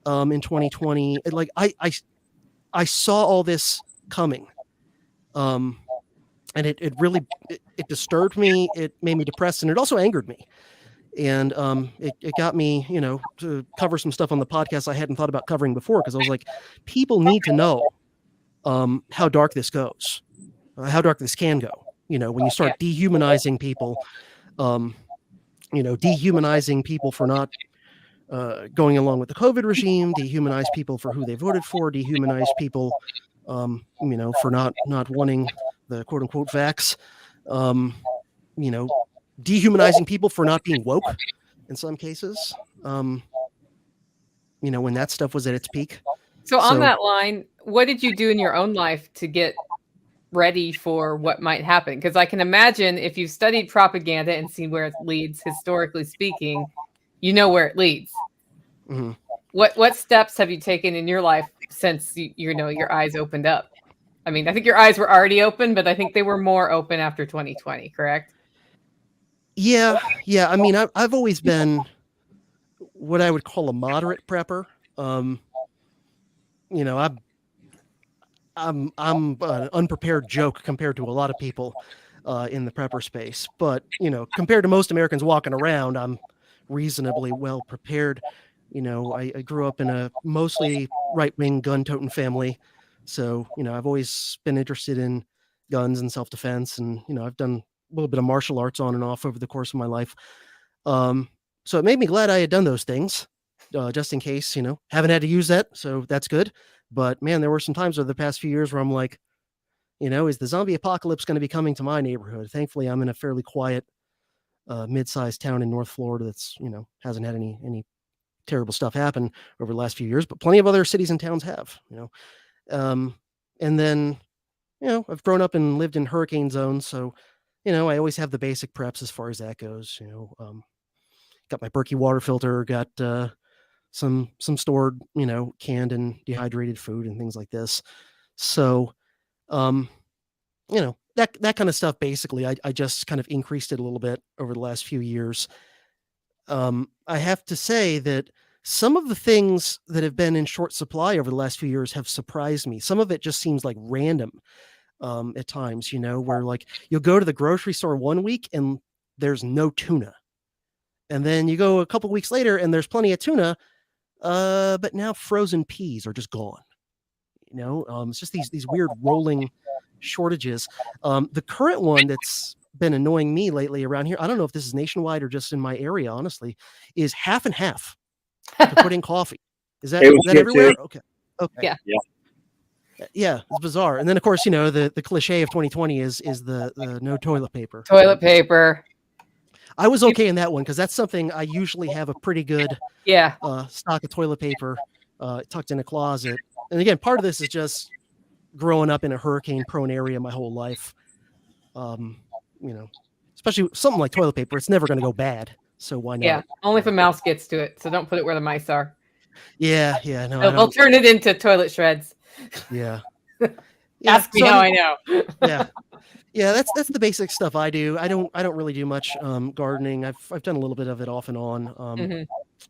in 2020, like I saw all this coming. And it really disturbed me. It made me depressed, and it also angered me. And it got me, to cover some stuff on the podcast I hadn't thought about covering before, because I was like, people need to know how dark this goes, how dark this can go. When you start dehumanizing people, dehumanizing people for not going along with the COVID regime, dehumanize people for who they voted for, dehumanize people, for not wanting the quote unquote vax, dehumanizing people for not being woke in some cases, when that stuff was at its peak. So on that line, what did you do in your own life to get ready for what might happen? Because I can imagine if you've studied propaganda and seen where it leads, historically speaking, where it leads. Mm-hmm. What steps have you taken in your life since your eyes opened up? I mean, I think your eyes were already open, but I think they were more open after 2020, correct? Yeah. I mean, I've always been what I would call a moderate prepper. I'm an unprepared joke compared to a lot of people in the prepper space. But, compared to most Americans walking around, I'm reasonably well prepared. I grew up in a mostly right-wing gun-toting family. So, I've always been interested in guns and self-defense. And, I've done a little bit of martial arts on and off over the course of my life. So it made me glad I had done those things, just in case, haven't had to use that. So that's good. But man, there were some times over the past few years where I'm like, is the zombie apocalypse going to be coming to my neighborhood? Thankfully, I'm in a fairly quiet, mid-sized town in North Florida that's, hasn't had any terrible stuff happen over the last few years, but plenty of other cities and towns have, and then, I've grown up and lived in hurricane zones. So, I always have the basic preps as far as that goes, got my Berkey water filter, got some stored, canned and dehydrated food and things like this. So, that kind of stuff, basically, I just kind of increased it a little bit over the last few years. I have to say that some of the things that have been in short supply over the last few years have surprised me. Some of it just seems like random. at times, where like you'll go to the grocery store one week and there's no tuna. And then you go a couple weeks later and there's plenty of tuna, but now frozen peas are just gone. It's just these weird rolling shortages. The current one that's been annoying me lately around here, I don't know if this is nationwide or just in my area, honestly, is half and half to put in coffee. Is that everywhere? Too. Okay. Yeah. Yeah, it's bizarre. And then of course, the cliche of 2020 is the no toilet paper. Toilet paper. I was okay in that one because that's something I usually have a pretty good stock of toilet paper tucked in a closet. And again, part of this is just growing up in a hurricane-prone area my whole life. Especially something like toilet paper, it's never going to go bad. So why not? Yeah, only if a mouse gets to it. So don't put it where the mice are. Yeah, no. They'll turn it into toilet shreds. Yeah. Ask me how I know. Yeah, that's the basic stuff I do. I don't really do much gardening. I've done a little bit of it off and on.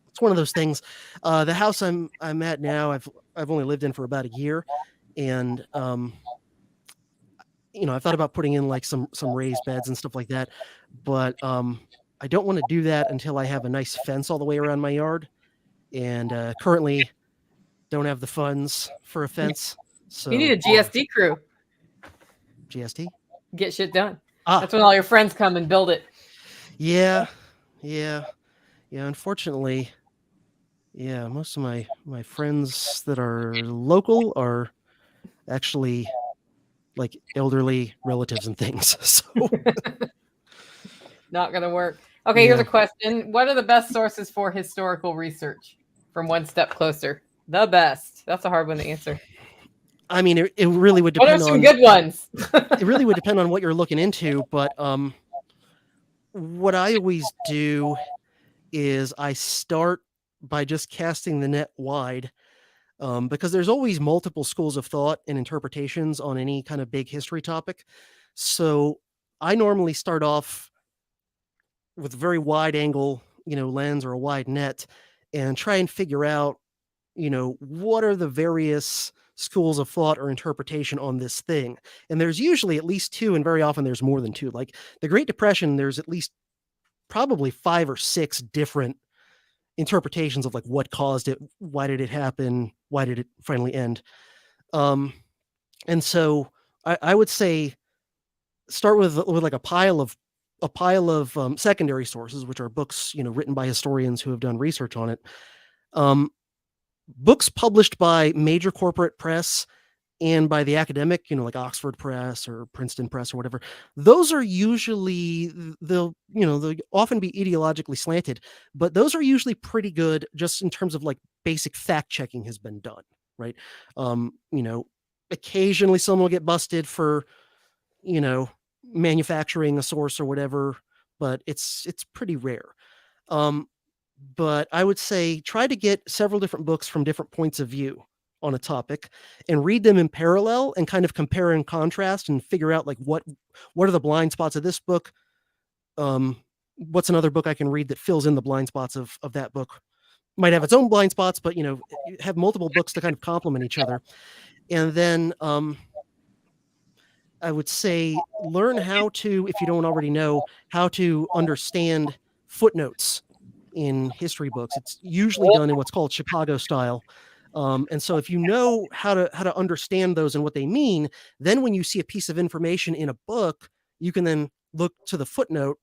It's one of those things. The house I'm at now, I've only lived in for about a year, and I thought about putting in like some raised beds and stuff like that, but I don't want to do that until I have a nice fence all the way around my yard, and currently don't have the funds for a fence. So you need a GSD crew. GST? Get shit done. That's when all your friends come and build it. Yeah. Unfortunately, most of my friends that are local are actually like elderly relatives and things. So not gonna work. Okay, here's a question. What are the best sources for historical research? From One Step Closer. The best. That's a hard one to answer. I mean, it really would depend on... What are some good ones? It really would depend on what you're looking into, but what I always do is I start by just casting the net wide, because there's always multiple schools of thought and interpretations on any kind of big history topic. So I normally start off with a very wide angle, lens or a wide net, and try and figure out, what are the various schools of thought or interpretation on this thing. And there's usually at least two, and very often there's more than two. Like the Great Depression, there's at least probably 5 or 6 different interpretations of like what caused it, why did it happen, why did it finally end. And so I would say start with like a pile of secondary sources, which are books, written by historians who have done research on it. Books published by major corporate press and by the academic, like Oxford Press or Princeton Press or whatever, those are usually, they'll often be ideologically slanted, but those are usually pretty good just in terms of like basic fact checking has been done, right? Occasionally someone will get busted for, manufacturing a source or whatever, but it's pretty rare. But I would say try to get several different books from different points of view on a topic and read them in parallel and kind of compare and contrast and figure out like what are the blind spots of this book? What's another book I can read that fills in the blind spots of that book? Might have its own blind spots, but have multiple books to kind of complement each other. And then I would say learn how to, if you don't already know, how to understand footnotes in history books. It's usually done in what's called Chicago style. And so if you know how to understand those and what they mean, then when you see a piece of information in a book, you can then look to the footnote,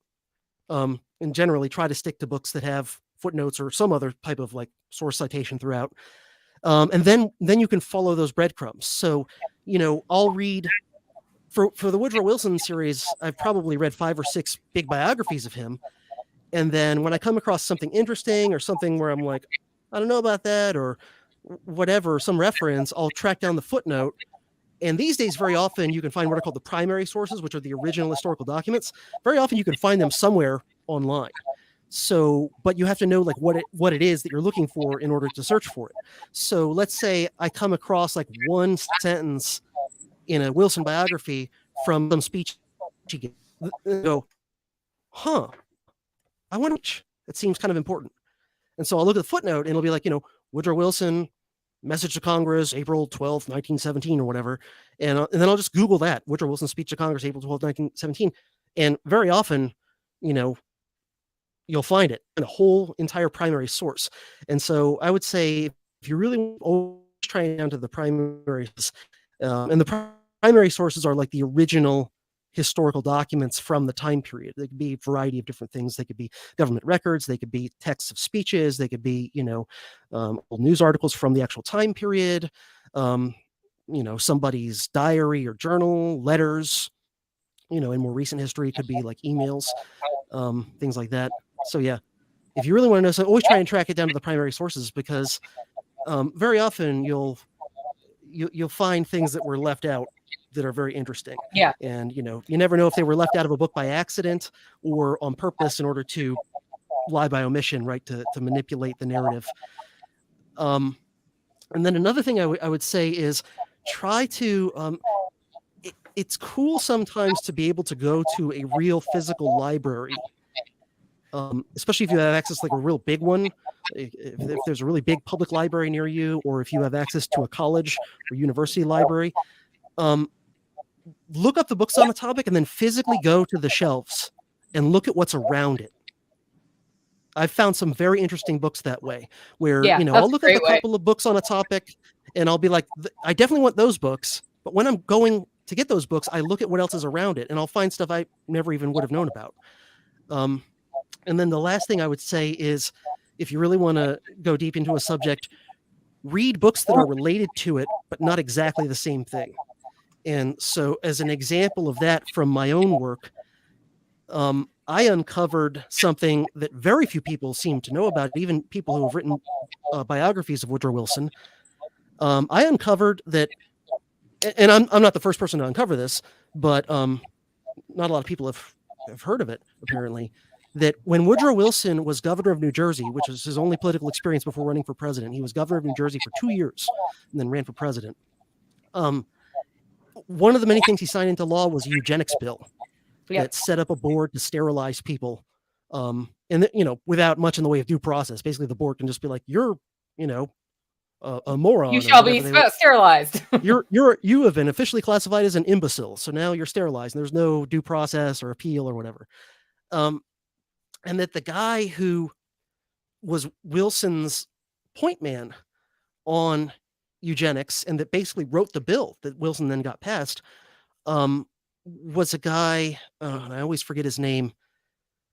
and generally try to stick to books that have footnotes or some other type of like source citation throughout. And then you can follow those breadcrumbs. So, I'll read for the Woodrow Wilson series, I've probably read 5 or 6 big biographies of him. And then when I come across something interesting or something where I'm like, I don't know about that or whatever, some reference, I'll track down the footnote. And these days, very often you can find what are called the primary sources, which are the original historical documents. Very often you can find them somewhere online. So, but you have to know like what it is that you're looking for in order to search for it. So let's say I come across like one sentence in a Wilson biography from some speech he gave. Go, I wonder which. It seems kind of important. And so I'll look at the footnote and it'll be like, Woodrow Wilson Message to Congress, April 12th, 1917 or whatever. And then I'll just Google that, Woodrow Wilson's speech to Congress, April 12th, 1917. And very often, you'll find it in a whole entire primary source. And so I would say if you really always try down to the primaries, and the primary sources are like the original historical documents from the time period. They could be a variety of different things. They could be government records. They could be texts of speeches. They could be, old news articles from the actual time period. Somebody's diary or journal, letters. In more recent history, it could be like emails, things like that. So yeah, if you really want to know, so always try and track it down to the primary sources, because very often you'll find things that were left out that are very interesting. Yeah. And, you never know if they were left out of a book by accident or on purpose in order to lie by omission, right? To manipulate the narrative. And then another thing I would say is try to, it's cool sometimes to be able to go to a real physical library, especially if you have access like a real big one. If there's a really big public library near you, or if you have access to a college or university library, look up the books on the topic and then physically go to the shelves and look at what's around it. I've found some very interesting books that way, where, I'll look at a couple of books on a topic and I'll be like, I definitely want those books. But when I'm going to get those books, I look at what else is around it and I'll find stuff I never even would have known about. And then the last thing I would say is, if you really want to go deep into a subject, read books that are related to it, but not exactly the same thing. And so as an example of that from my own work, I uncovered something that very few people seem to know about, even people who have written biographies of Woodrow Wilson. I uncovered that, and I'm not the first person to uncover this, but not a lot of people have heard of it, apparently, that when Woodrow Wilson was governor of New Jersey, which was his only political experience before running for president, he was governor of New Jersey for 2 years and then ran for president. One of the many things he signed into law was a eugenics bill that set up a board to sterilize people, and without much in the way of due process. Basically, the board can just be like, "You're, a moron. You shall be sterilized. You have been officially classified as an imbecile, so now you're sterilized. And there's no due process or appeal or whatever." And that the guy who was Wilson's point man on eugenics, and that basically wrote the bill that Wilson then got passed, was a guy, and I always forget his name.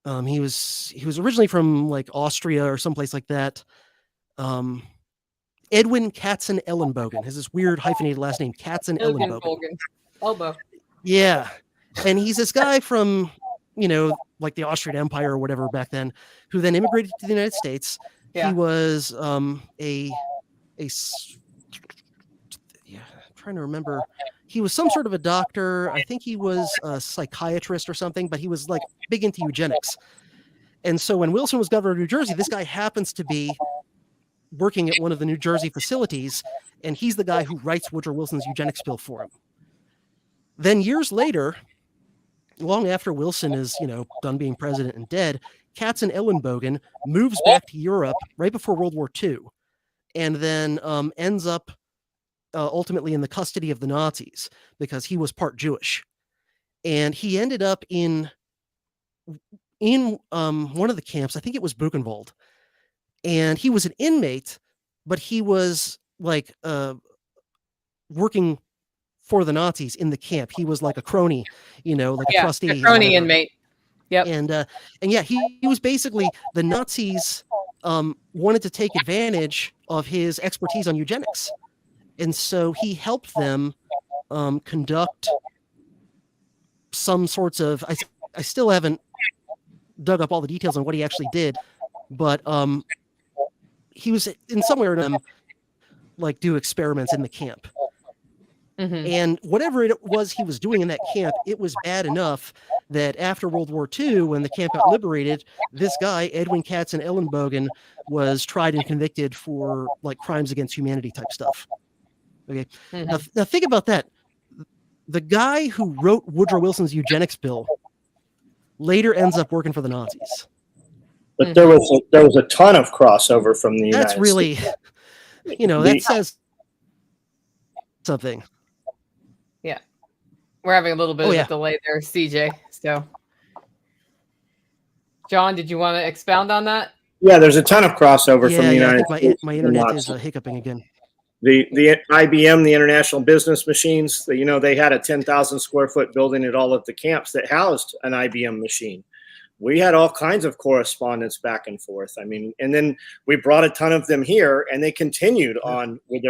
He was originally from like Austria or someplace like that. Edwin Katzenelnbogen has this weird hyphenated last name, Katzenelnbogen. Elbow. Yeah. And he's this guy from, like the Austrian Empire or whatever back then, who then immigrated to the United States. Yeah. He was I'm trying to remember. He was some sort of a doctor. I think he was a psychiatrist or something, but he was like big into eugenics. And so when Wilson was governor of New Jersey, this guy happens to be working at one of the New Jersey facilities, and he's the guy who writes Woodrow Wilson's eugenics bill for him. Then years later, long after Wilson is, done being president and dead, Katzenelnbogen moves back to Europe right before World War II, and then ends up ultimately in the custody of the Nazis because he was part Jewish. And he ended up in one of the camps, I think it was Buchenwald, and he was an inmate, but he was like working for the Nazis in the camp. He was like a crony, like a trustee. A crony inmate. Yep. And yeah, he was basically, the Nazis wanted to take advantage of his expertise on eugenics. And so he helped them conduct some sorts of, I still haven't dug up all the details on what he actually did, but he was in somewhere to like do experiments in the camp. Mm-hmm. And whatever it was he was doing in that camp, it was bad enough that after World War II, when the camp got liberated, this guy, Edwin Katzenelnbogen, was tried and convicted for like crimes against humanity type stuff. Okay. Mm-hmm. Now think about that. The guy who wrote Woodrow Wilson's eugenics bill later ends up working for the Nazis. But there was a ton of crossover from the United States. that says something. Yeah. We're having a little bit of a delay there, CJ. So, John, did you want to expound on that? Yeah, there's a ton of crossover from the United States. States. My internet is hiccuping again. The IBM, the International Business Machines, they had a 10,000 square foot building at all of the camps that housed an IBM machine. We had all kinds of correspondence back and forth. I mean, and then we brought a ton of them here, and they continued on with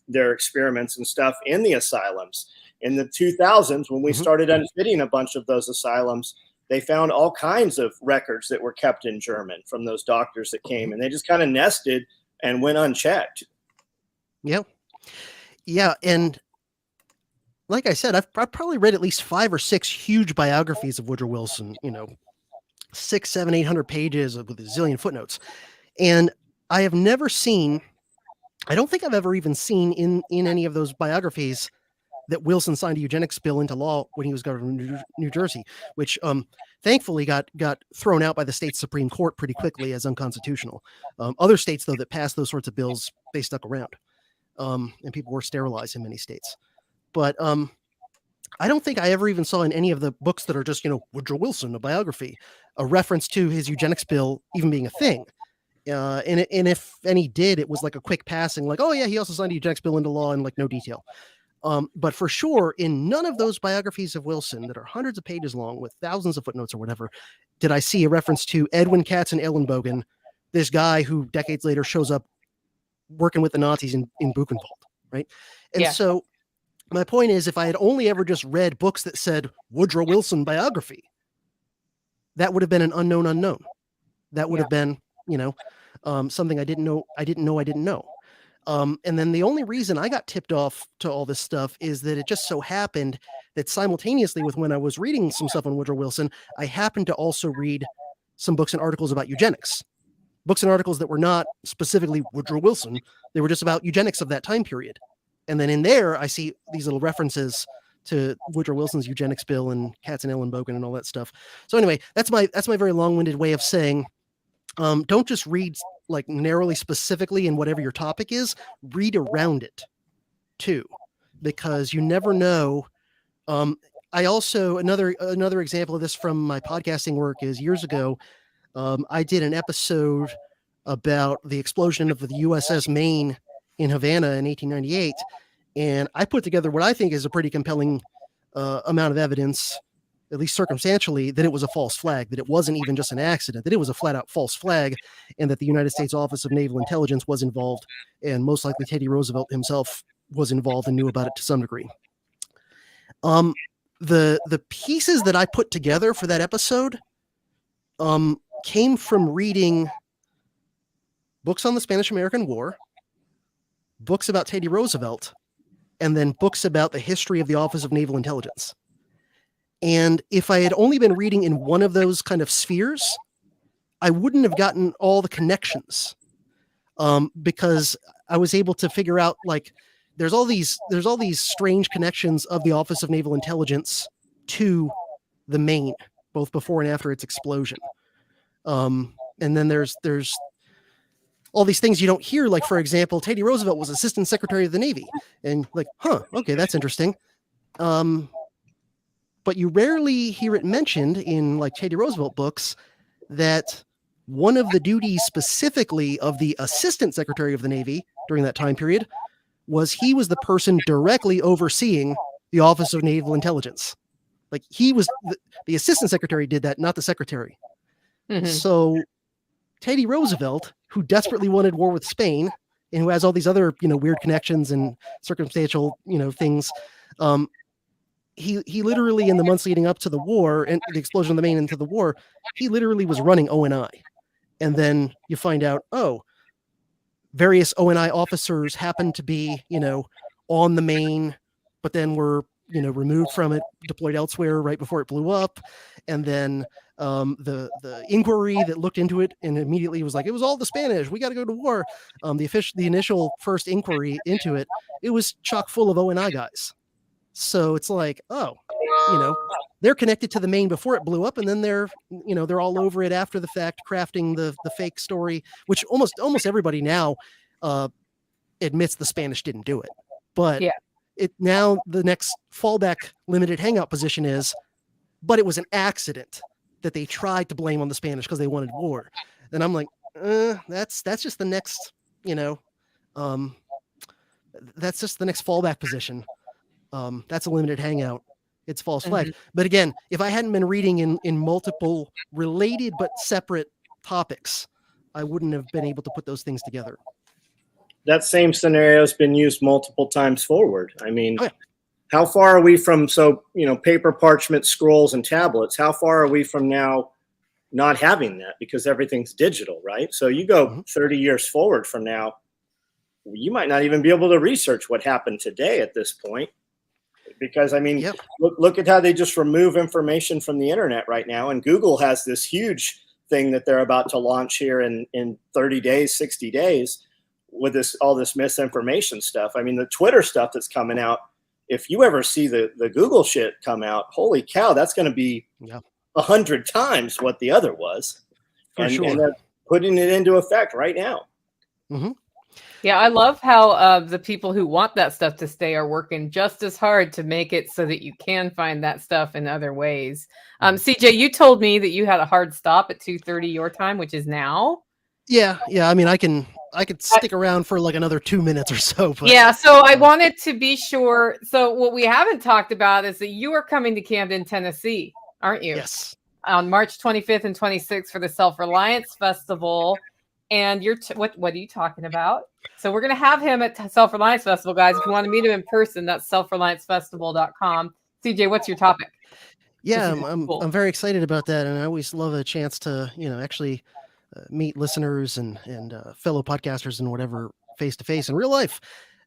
their experiments and stuff in the asylums. In the 2000s, when we started unfitting a bunch of those asylums, they found all kinds of records that were kept in German from those doctors that came, and they just kind of nested and went unchecked. Yeah. And like I said, I've probably read at least 5 or 6 huge biographies of Woodrow Wilson, 600, 700, 800 pages with a zillion footnotes. And I have never seen, I don't think I've ever even seen in any of those biographies that Wilson signed a eugenics bill into law when he was governor of New Jersey, which thankfully got thrown out by the state Supreme Court pretty quickly as unconstitutional. Other states, though, that passed those sorts of bills, they stuck around. And people were sterilized in many states. But I don't think I ever even saw in any of the books that are just, Woodrow Wilson, a biography, a reference to his eugenics bill even being a thing. And if any did, it was like a quick passing, like, oh yeah, he also signed a eugenics bill into law and like no detail. But for sure, in none of those biographies of Wilson that are hundreds of pages long with thousands of footnotes or whatever, did I see a reference to Edwin Katzenellenbogen, this guy who decades later shows up working with the Nazis in Buchenwald, right? And so my point is, if I had only ever just read books that said Woodrow Wilson biography, that would have been an unknown. That would have been, something I didn't know. And then the only reason I got tipped off to all this stuff is that it just so happened that simultaneously with when I was reading some stuff on Woodrow Wilson, I happened to also read some books and articles about eugenics. Books and articles that were not specifically Woodrow Wilson. They were just about eugenics of that time period. And then in there, I see these little references to Woodrow Wilson's eugenics bill and Katzenellenbogen and all that stuff. So anyway, that's my very long-winded way of saying, don't just read like narrowly specifically in whatever your topic is, read around it too, because you never know. I also, another example of this from my podcasting work is years ago, I did an episode about the explosion of the USS Maine in Havana in 1898. And I put together what I think is a pretty compelling amount of evidence, at least circumstantially, that it was a false flag, that it wasn't even just an accident, that it was a flat out false flag, and that the United States Office of Naval Intelligence was involved, and most likely Teddy Roosevelt himself was involved and knew about it to some degree. The pieces that I put together for that episode came from reading books on the Spanish-American War, books about Teddy Roosevelt, and then books about the history of the Office of Naval Intelligence. And if I had only been reading in one of those kind of spheres, I wouldn't have gotten all the connections, because I was able to figure out, like, there's all these strange connections of the Office of Naval Intelligence to the Maine, both before and after its explosion. And then there's all these things you don't hear, like, for example, Teddy Roosevelt was Assistant Secretary of the Navy, and like, okay, that's interesting. But you rarely hear it mentioned in like Teddy Roosevelt books that one of the duties specifically of the Assistant Secretary of the Navy during that time period was he was the person directly overseeing the Office of Naval Intelligence. Like, he was the Assistant Secretary did that, not the Secretary. Mm-hmm. So Teddy Roosevelt, who desperately wanted war with Spain and who has all these other, weird connections and circumstantial, things, he literally, in the months leading up to the war and the explosion of the Maine into the war, he literally was running ONI. And then you find out, various ONI officers happened to be, on the Maine, but then were, removed from it, deployed elsewhere right before it blew up. And then the inquiry that looked into it and immediately was like, it was all the Spanish, we got to go to war. The initial first inquiry into it, it was chock full of ONI guys. So it's like, they're connected to the Maine before it blew up, and then they're all over it after the fact, crafting the fake story, which almost everybody now admits the Spanish didn't do it. But Yeah. now the next fallback limited hangout position is, but it was an accident that they tried to blame on the Spanish because they wanted war. And I'm like, that's just the next, that's just the next fallback position. That's a limited hangout. It's false flag. But again, if I hadn't been reading in multiple related but separate topics, I wouldn't have been able to put those things together. That same scenario has been used multiple times forward. I mean, oh, yeah. How far are we from, paper, parchment, scrolls, and tablets? How far are we from now not having that because everything's digital, right? So you go 30 years forward from now, you might not even be able to research what happened today at this point. Because, I mean, look at how they just remove information from the internet right now. And Google has this huge thing that they're about to launch here in 30 days, 60 days with all this misinformation stuff. I mean, the Twitter stuff that's coming out, if you ever see the Google shit come out, holy cow, that's going to be 100 times what the other was. And they're putting it into effect right now. Yeah, I love how the people who want that stuff to stay are working just as hard to make it so that you can find that stuff in other ways. CJ, you told me that you had a hard stop at 2:30 your time, which is now. Yeah. I mean, I could stick around for like another 2 minutes or so. But, yeah, so I wanted to be sure. So what we haven't talked about is that you are coming to Camden, Tennessee, aren't you? Yes. On March 25th and 26th for the Self-Reliance Festival. And you're what are you talking about? So we're going to have him at Self-Reliance Festival, guys. If you want to meet him in person, that's selfreliancefestival.com. CJ, what's your topic? Yeah, I'm very excited about that. And I always love a chance to, actually meet listeners and fellow podcasters and whatever face-to-face in real life.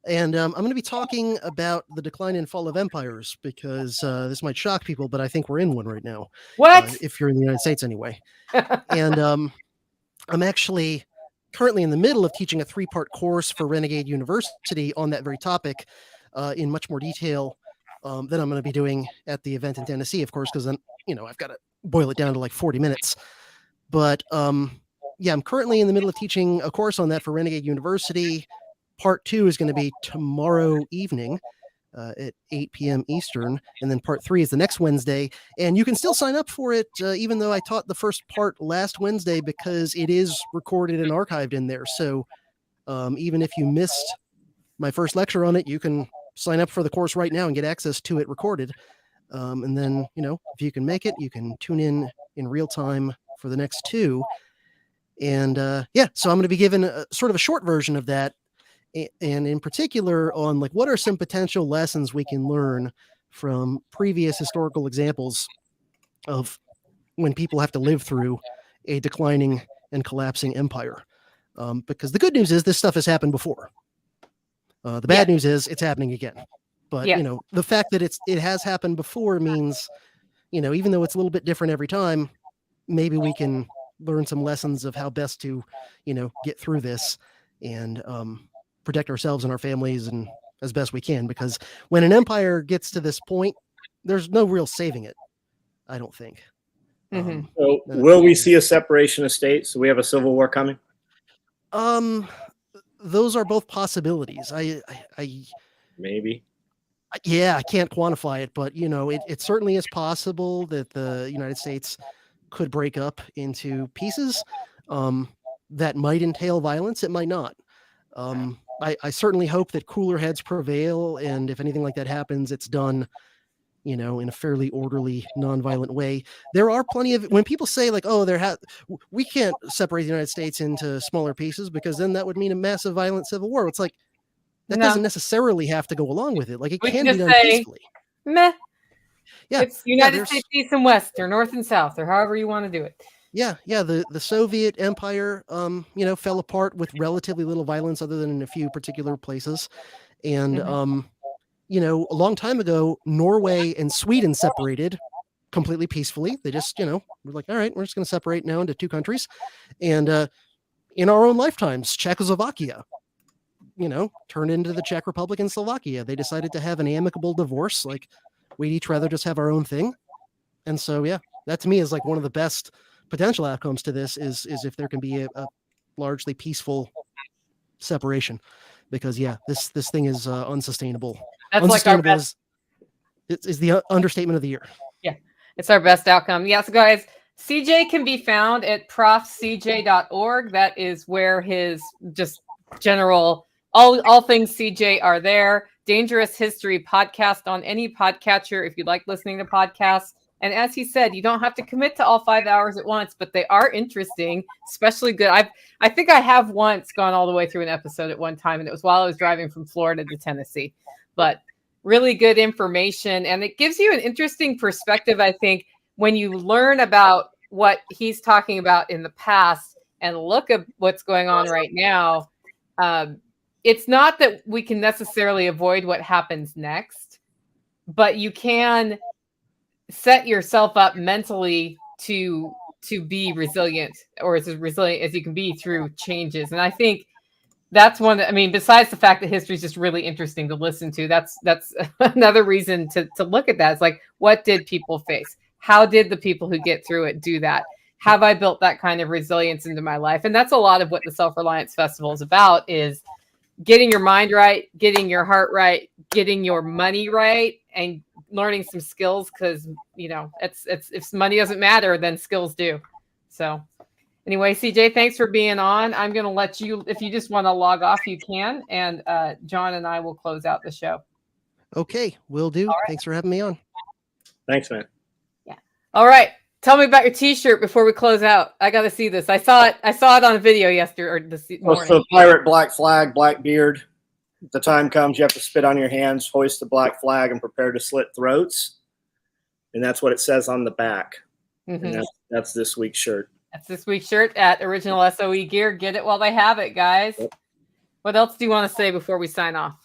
And I'm going to be talking about the decline and fall of empires because this might shock people, but I think we're in one right now. What? If you're in the United States anyway. And I'm actually currently in the middle of teaching a 3-part course for Renegade University on that very topic in much more detail than I'm going to be doing at the event in Tennessee, of course, because then, I've got to boil it down to like 40 minutes. But yeah, I'm currently in the middle of teaching a course on that for Renegade University. Part 2 is going to be tomorrow evening at 8 p.m. Eastern. And then part 3 is the next Wednesday. And you can still sign up for it, even though I taught the first part last Wednesday, because it is recorded and archived in there. So even if you missed my first lecture on it, you can sign up for the course right now and get access to it recorded. And then, if you can make it, you can tune in real time for the next 2. And so I'm going to be given sort of a short version of that. And in particular on like what are some potential lessons we can learn from previous historical examples of when people have to live through a declining and collapsing empire. Because the good news is this stuff has happened before. The bad news is it's happening again. But the fact that it has happened before means, even though it's a little bit different every time, maybe we can learn some lessons of how best to, get through this and protect ourselves and our families and as best we can, because when an empire gets to this point, there's no real saving it, I don't think. So will we see a separation of states? So we have a civil war coming? Those are both possibilities. Maybe. Yeah, I can't quantify it, but it certainly is possible that the United States could break up into pieces. That might entail violence. It might not. I certainly hope that cooler heads prevail, and if anything like that happens, it's done, in a fairly orderly, nonviolent way. There are plenty of, when people say like, oh, we can't separate the United States into smaller pieces because then that would mean a massive violent civil war. It's like, that doesn't necessarily have to go along with it. Like it can be done peacefully. Meh. Yeah. It's United States East and West or North and South or however you want to do it. Yeah. The Soviet Empire, fell apart with relatively little violence other than in a few particular places. And, a long time ago, Norway and Sweden separated completely peacefully. They just, were like, all right, we're just going to separate now into 2 countries. And in our own lifetimes, Czechoslovakia, turned into the Czech Republic and Slovakia. They decided to have an amicable divorce. Like, we'd each rather just have our own thing. And so, yeah, that to me is like one of the best potential outcomes to this is if there can be a largely peaceful separation. because this thing is unsustainable. That's like our best. Is the understatement of the year. Yeah, it's our best outcome. Yes, guys. CJ can be found at profcj.org. That is where his just general all things CJ are there. Dangerous History podcast on any podcatcher if you like listening to podcasts. And as he said, you don't have to commit to all 5 hours at once, but they are interesting, especially good. I think I have once gone all the way through an episode at one time, and it was while I was driving from Florida to Tennessee. But really good information, and it gives you an interesting perspective, I think, when you learn about what he's talking about in the past and look at what's going on right now. It's not that we can necessarily avoid what happens next, but you can set yourself up mentally to be resilient, or as resilient as you can be through changes. And I think that's one that, I mean, besides the fact that history is just really interesting to listen to, that's another reason to look at that. It's like, what did people face? How did the people who get through it do that? Have I built that kind of resilience into my life? And that's a lot of what the Self-Reliance Festival is about, is getting your mind right, getting your heart right, getting your money right, and learning some skills, because it's if money doesn't matter, then skills do. So anyway, CJ, thanks for being on. I'm going to let you, if you just want to log off, you can, and John and I will close out the show. Okay, will do. Right. Thanks for having me on. Thanks, man. Yeah. All right. Tell me about your T-shirt before we close out. I got to see this. I saw it on a video yesterday or this morning. So pirate, black flag, black beard. If the time comes, you have to spit on your hands, hoist the black flag, and prepare to slit throats. And that's what it says on the back. Mm-hmm. And that's this week's shirt. That's this week's shirt at Original SOE Gear. Get it while they have it, guys. Yep. What else do you want to say before we sign off?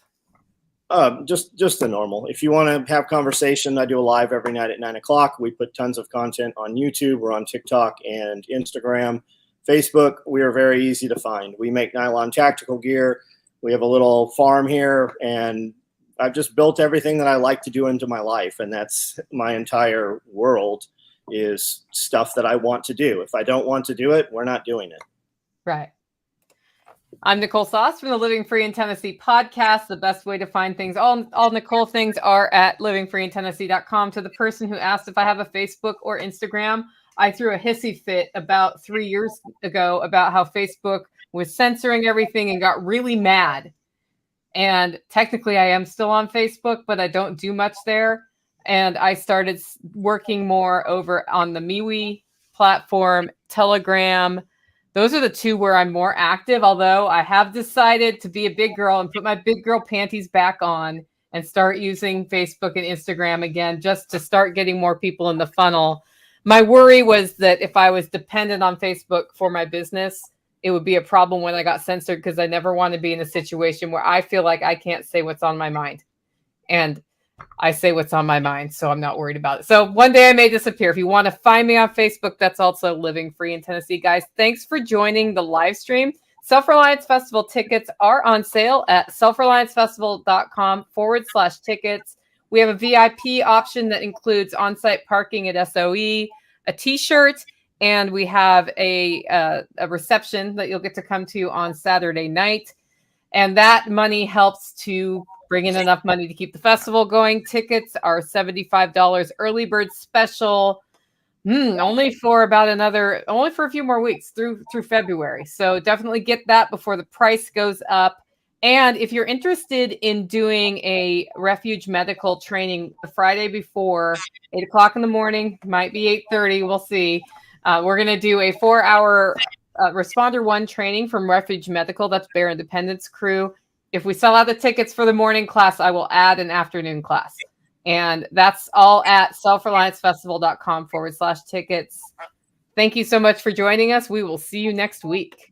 Just the normal. If you want to have conversation, I do a live every night at 9:00. We put tons of content on YouTube. We're on TikTok and Instagram. Facebook, we are very easy to find. We make nylon tactical gear. We have a little farm here, and I've just built everything that I like to do into my life, and that's my entire world is stuff that I want to do. If I don't want to do it, we're not doing it. Right. I'm Nicole Sauce from the Living Free in Tennessee podcast. The best way to find things, all Nicole things, are at livingfreeintennessee.com. To the person who asked if I have a Facebook or Instagram, I threw a hissy fit about 3 years ago about how Facebook was censoring everything and got really mad. And technically I am still on Facebook, but I don't do much there. And I started working more over on the MeWe platform, Telegram. Those are the two where I'm more active, although I have decided to be a big girl and put my big girl panties back on and start using Facebook and Instagram again, just to start getting more people in the funnel. My worry was that if I was dependent on Facebook for my business, it would be a problem when I got censored, because I never want to be in a situation where I feel like I can't say what's on my mind. And I say what's on my mind, so I'm not worried about it. So one day I may disappear. If you want to find me on Facebook, that's also Living Free in Tennessee. Guys, thanks for joining the live stream. Self-Reliance Festival tickets are on sale at selfreliancefestival.com/tickets. We have a VIP option that includes on-site parking at SOE, a T-shirt, and we have a reception that you'll get to come to on Saturday night. And that money helps to bring in enough money to keep the festival going. Tickets are $75 early bird special, only for a few more weeks through February. So definitely get that before the price goes up. And if you're interested in doing a refuge medical training the Friday before, 8:00 in the morning, might be 8:30, we'll see. We're going to do a 4-hour Responder 1 training from Refuge Medical. That's Bear Independence crew. If we sell out the tickets for the morning class, I will add an afternoon class. And that's all at selfreliancefestival.com/tickets. Thank you so much for joining us. We will see you next week.